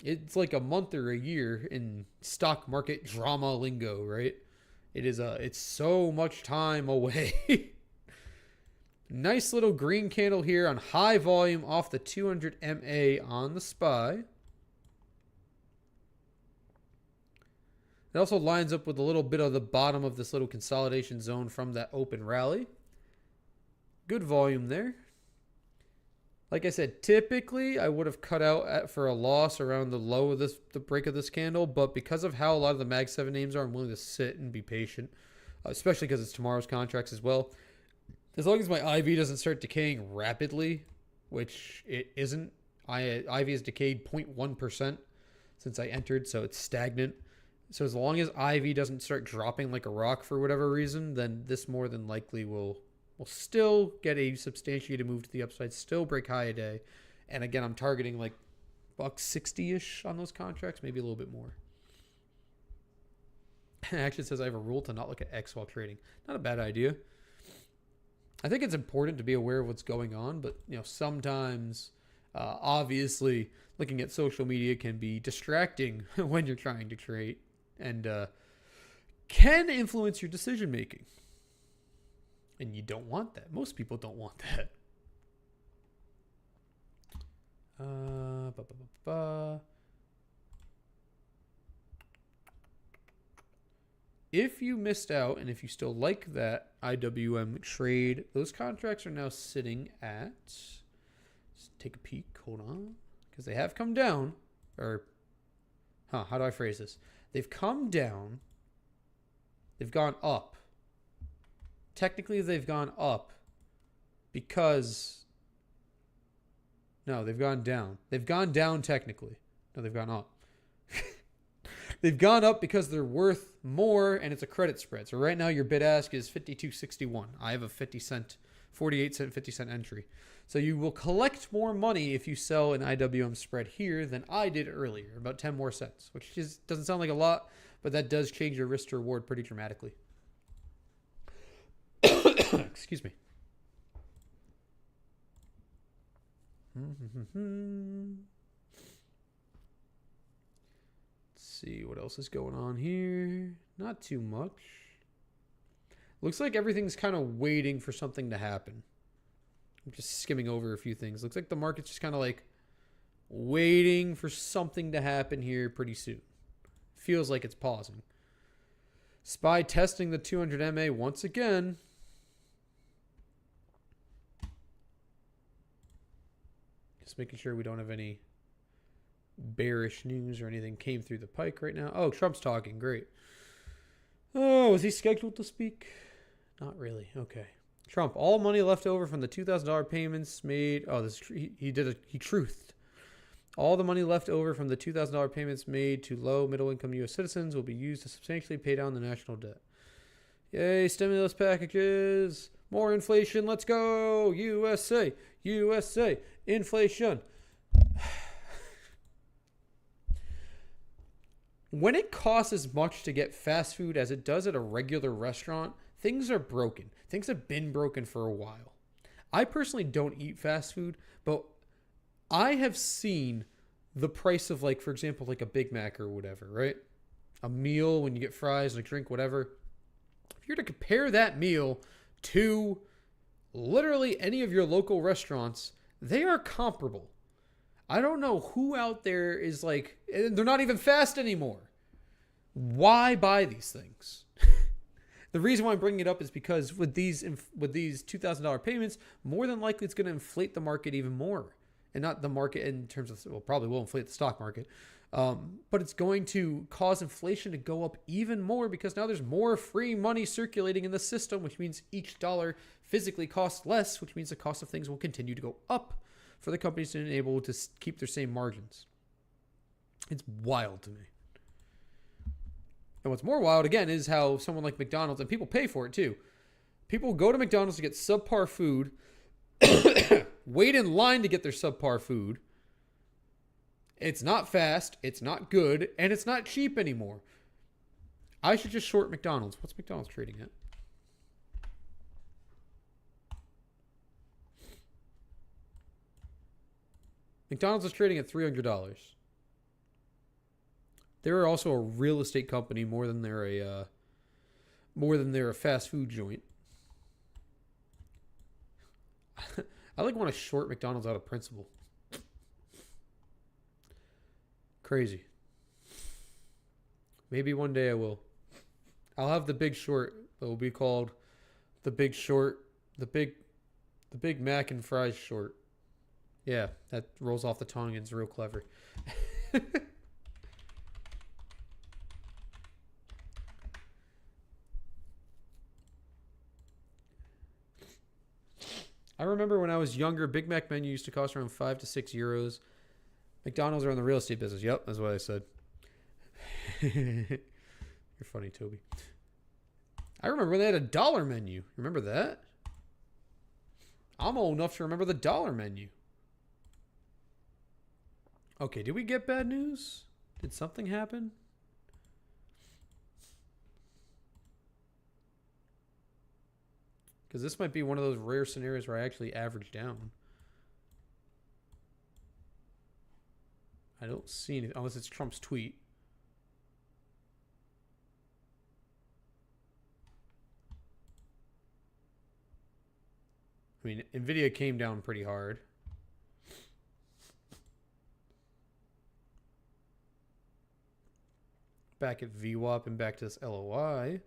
it's like a month or a year in stock market drama lingo, right? It's so much time away. Nice little green candle here on high volume off the 200 MA on the SPY. It also lines up with a little bit of the bottom of this little consolidation zone from that open rally. Good volume there. Like I said, typically I would have cut out for a loss around the low of the break of this candle, but because of how a lot of the Mag 7 names are, I'm willing to sit and be patient. especially because it's tomorrow's contracts as well. As long as my IV doesn't start decaying rapidly, which it isn't. IV has decayed 0.1% since I entered, so it's stagnant. So as long as IV doesn't start dropping like a rock for whatever reason, then this more than likely will still get a substantiated move to the upside, still break high a day. And again, I'm targeting like $1.60-ish on those contracts, maybe a little bit more. It actually says I have a rule to not look at X while trading. Not a bad idea. I think it's important to be aware of what's going on, but sometimes obviously looking at social media can be distracting when you're trying to trade and can influence your decision making. And you don't want that. Most people don't want that. If you missed out and if you still like that IWM trade, those contracts are now sitting at, let's take a peek, hold on, because they have come down, or, how do I phrase this? They've come down, they've gone up. Technically, they've gone up because, no, they've gone down. They've gone down technically. No, they've gone up. They've gone up because they're worth more and it's a credit spread. So right now your bid ask is 52.61. I have a 48 cent, 50 cent entry. So you will collect more money if you sell an IWM spread here than I did earlier, about 10 more cents, which doesn't sound like a lot, but that does change your risk to reward pretty dramatically. Excuse me. See what else is going on here. Not too much. Looks like everything's kind of waiting for something to happen. I'm just skimming over a few things. Looks like the market's just kind of like waiting for something to happen here pretty soon. Feels like it's pausing. SPY testing the 200 MA once again. Just making sure we don't have any bearish news or anything came through the pike right now. Oh, Trump's talking. Great. Oh, is he scheduled to speak? Not really. Okay. Trump, all money left over from the $2,000 payments made. Oh, he truthed. All the money left over from the $2,000 payments made to low middle income U.S. citizens will be used to substantially pay down the national debt. Yay, stimulus packages. More inflation. Let's go. USA. USA. Inflation. When it costs as much to get fast food as it does at a regular restaurant, things are broken. Things have been broken for a while. I personally don't eat fast food, but I have seen the price of, like, for example, like a Big Mac or whatever, right? A meal when you get fries, like drink, whatever. If you're to compare that meal to literally any of your local restaurants, they are comparable. I don't know who out there is like, they're not even fast anymore. Why buy these things? The reason why I'm bringing it up is because with these $2,000 payments, more than likely it's going to inflate the market even more. And not the market in terms of, well, probably will inflate the stock market. But it's going to cause inflation to go up even more because now there's more free money circulating in the system, which means each dollar physically costs less, which means the cost of things will continue to go up for the companies to be able to keep their same margins. It's wild to me. And what's more wild, again, is how someone like McDonald's, and people pay for it too. People go to McDonald's to get subpar food, wait in line to get their subpar food. It's not fast, it's not good, and it's not cheap anymore. I should just short McDonald's. What's McDonald's trading at? McDonald's is trading at $300. They're also a real estate company more than they're a fast food joint. I like want to short McDonald's out of principle. Crazy. Maybe one day I will. I'll have the big short. It will be called the big short, the big mac and fries short. Yeah, that rolls off the tongue and it's real clever. I remember when I was younger, Big Mac menu used to cost around 5 to 6 euros. McDonald's are in the real estate business. Yep, that's what I said. You're funny, Toby. I remember when they had a dollar menu. Remember that? I'm old enough to remember the dollar menu. Okay, did we get bad news? Did something happen? Because this might be one of those rare scenarios where I actually average down. I don't see anything, unless it's Trump's tweet. I mean, Nvidia came down pretty hard. Back at VWAP and back to this LOI.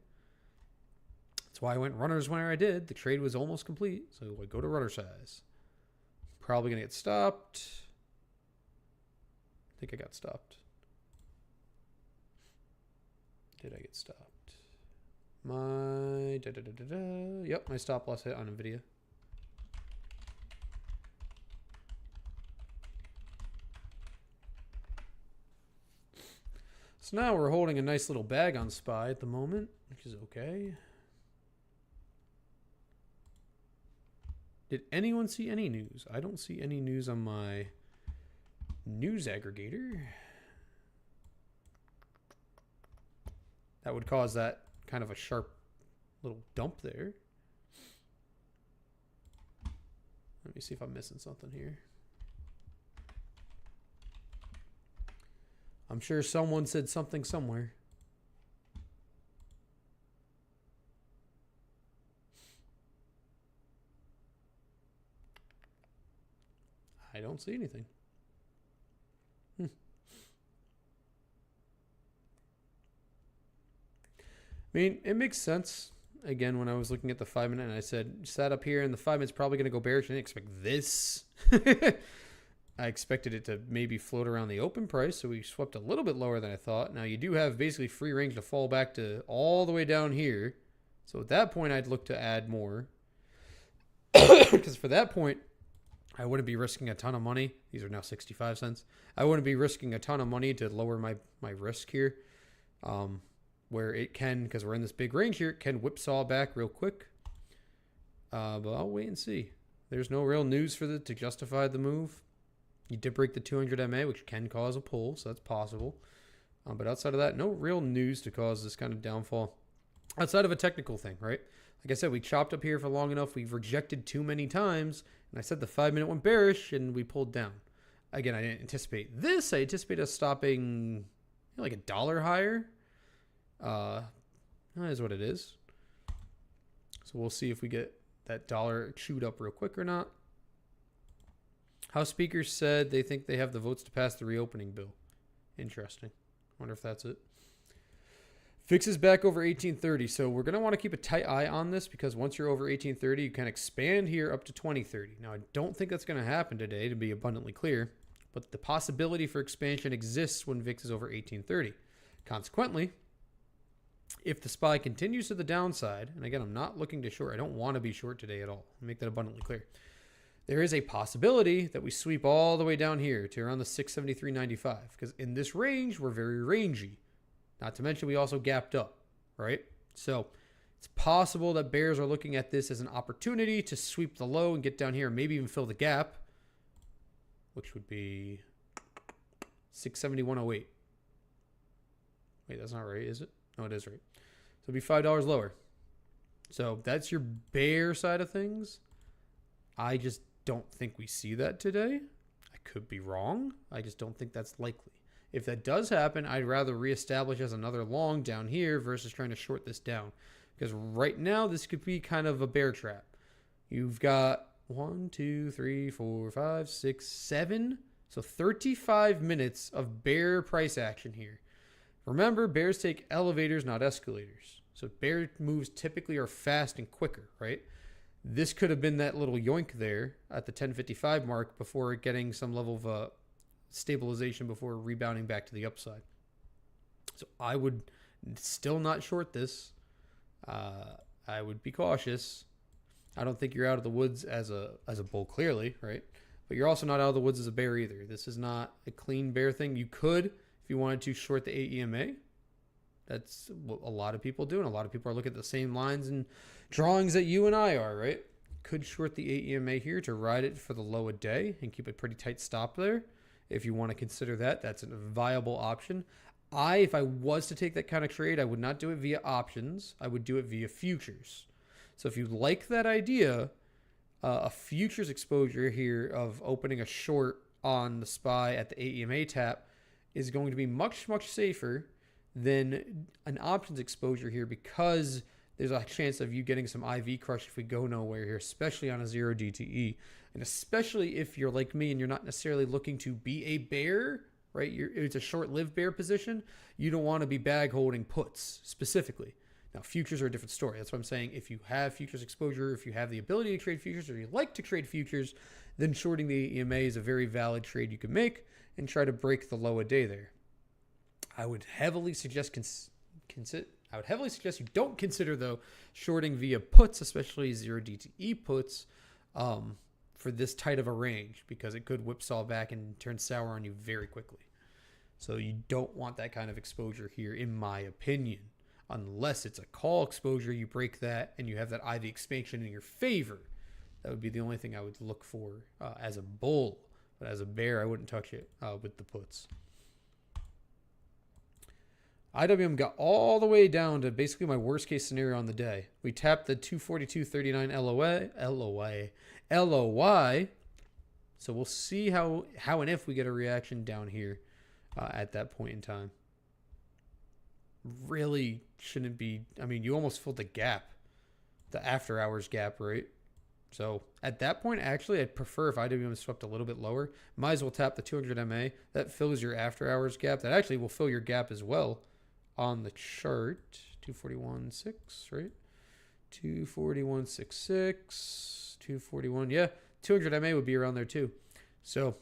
That's why I went runners where I did. The trade was almost complete, so I go to runner size. Probably going to get stopped. I think I got stopped. Did I get stopped? My... Yep, my stop loss hit on Nvidia. So now we're holding a nice little bag on SPY at the moment, which is okay. Did anyone see any news? I don't see any news on my news aggregator. That would cause that kind of a sharp little dump there. Let me see if I'm missing something here. I'm sure someone said something somewhere. I don't see anything. I mean, it makes sense. Again, when I was looking at the 5 minute and I said, sat up here and the 5 minute's probably going to go bearish. I didn't expect this. I expected it to maybe float around the open price, so we swept a little bit lower than I thought. Now, you do have basically free range to fall back to all the way down here. So at that point, I'd look to add more. Because for that point, I wouldn't be risking a ton of money. These are now 65 cents. I wouldn't be risking a ton of money to lower my risk here. Where it can, because we're in this big range here, it can whipsaw back real quick. But I'll wait and see. There's no real news for to justify the move. You did break the 200 MA, which can cause a pull, so that's possible. But outside of that, no real news to cause this kind of downfall. Outside of a technical thing, right? Like I said, we chopped up here for long enough. We've rejected too many times. And I said the 5 minute went bearish, and we pulled down. Again, I didn't anticipate this. I anticipate us stopping like $1 higher. That is what it is. So we'll see if we get that dollar chewed up real quick or not. House speakers said they think they have the votes to pass the reopening bill. Interesting. Wonder if that's it. VIX is back over 1830. So we're going to want to keep a tight eye on this, because once you're over 1830, you can expand here up to 2030. Now, I don't think that's going to happen today, to be abundantly clear. But the possibility for expansion exists when VIX is over 1830. Consequently, if the SPY continues to the downside, and again, I'm not looking to short. I don't want to be short today at all. I'll make that abundantly clear. There is a possibility that we sweep all the way down here to around the 673.95, because in this range, we're very rangy. Not to mention we also gapped up, right? So it's possible that bears are looking at this as an opportunity to sweep the low and get down here and maybe even fill the gap, which would be 671.08. Wait, that's not right, is it? No, it is right. So it'd be $5 lower. So that's your bear side of things. I just don't think we see that today. I could be wrong. I just don't think that's likely. If that does happen, I'd rather reestablish as another long down here versus trying to short this down. Because right now, this could be kind of a bear trap. You've got 1, 2, 3, 4, 5, 6, 7. So 35 minutes of bear price action here. Remember, bears take elevators, not escalators. So bear moves typically are fast and quicker, right? This could have been that little yoink there at the 1055 mark before getting some level of stabilization before rebounding back to the upside. So I would still not short this. I would be cautious. I don't think you're out of the woods as a bull, clearly, right? But you're also not out of the woods as a bear either. This is not a clean bear thing. You could, if you wanted to, short the AEMA. That's what a lot of people do, and a lot of people are looking at the same lines and drawings that you and I are, right? Could short the AEMA here to ride it for the low a day and keep a pretty tight stop there. If you want to consider that, that's a viable option. If I was to take that kind of trade, I would not do it via options. I would do it via futures. So if you like that idea, a futures exposure here of opening a short on the SPY at the AEMA tap is going to be much, much safer than an options exposure here, because there's a chance of you getting some IV crush if we go nowhere here, especially on a 0 DTE. And especially if you're like me and you're not necessarily looking to be a bear, right? It's a short-lived bear position. You don't want to be bag holding puts specifically. Now, futures are a different story. That's what I'm saying. If you have futures exposure, if you have the ability to trade futures, or you like to trade futures, then shorting the EMA is a very valid trade you can make and try to break the low a day there. I would heavily suggest you don't consider, though, shorting via puts, especially 0 DTE puts, for this tight of a range, because it could whipsaw back and turn sour on you very quickly. So you don't want that kind of exposure here, in my opinion. Unless it's a call exposure, you break that and you have that IV expansion in your favor. That would be the only thing I would look for as a bull. But as a bear, I wouldn't touch it with the puts. IWM got all the way down to basically my worst case scenario on the day. We tapped the 242.39 LOY. So we'll see how and if we get a reaction down here at that point in time. Really shouldn't be. I mean, you almost filled the gap, the after hours gap, right? So at that point, actually, I'd prefer if IWM swept a little bit lower. Might as well tap the 200 MA. That fills your after hours gap. That actually will fill your gap as well on the chart. 241.6, right? 241.66, 241. Yeah, 200 MA would be around there too. So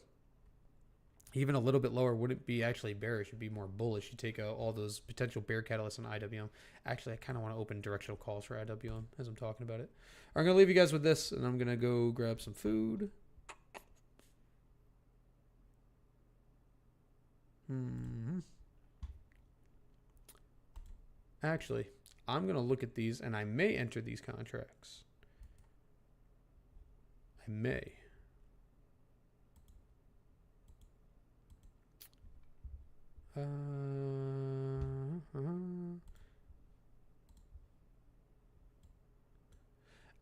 even a little bit lower wouldn't be actually bearish. It'd be more bullish. You take all those potential bear catalysts on IWM. Actually, I kind of want to open directional calls for IWM as I'm talking about it. I'm going to leave you guys with this, and I'm going to go grab some food. Actually, I'm going to look at these, and I may enter these contracts. I may.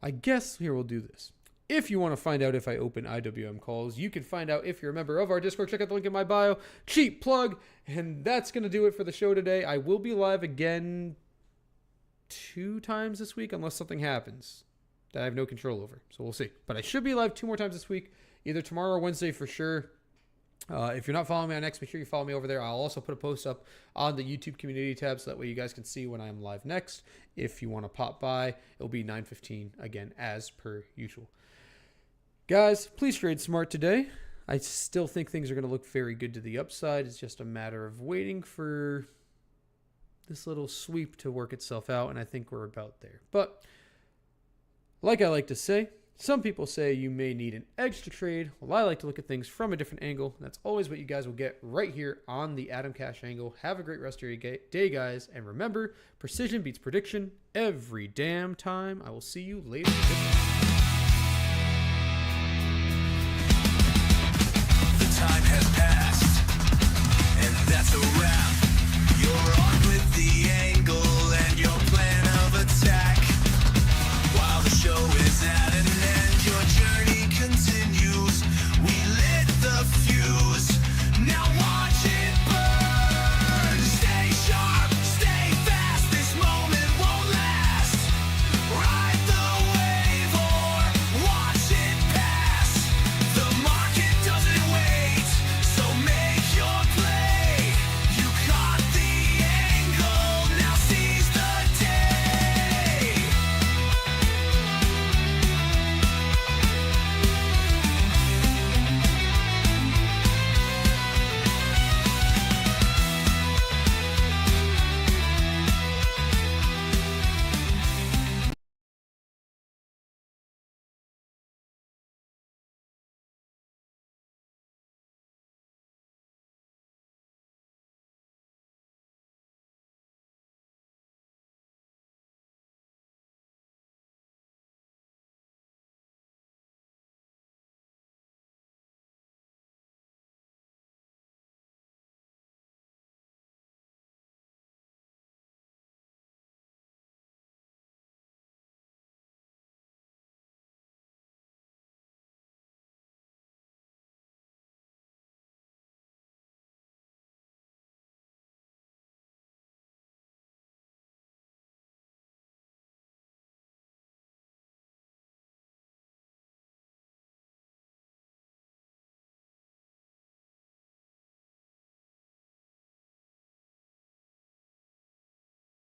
I guess here we'll do this. If you want to find out if I open IWM calls, you can find out if you're a member of our Discord. Check out the link in my bio. Cheap plug. And that's going to do it for the show today. I will be live again 2 times this week unless something happens that I have no control over. So we'll see. But I should be live 2 more times this week, either tomorrow or Wednesday for sure. If you're not following me on X, make sure you follow me over there. I'll also put a post up on the YouTube community tab so that way you guys can see when I'm live next. If you want to pop by, it'll be 9:15 again, as per usual. Guys, please trade smart today. I still think things are going to look very good to the upside. It's just a matter of waiting for this little sweep to work itself out, and I think we're about there. But like I like to say, some people say you may need an edge to trade. Well, I like to look at things from a different angle. That's always what you guys will get right here on the Atomcash angle. Have a great rest of your day, guys. And remember, precision beats prediction every damn time. I will see you later. The time has passed, and that's a wrap.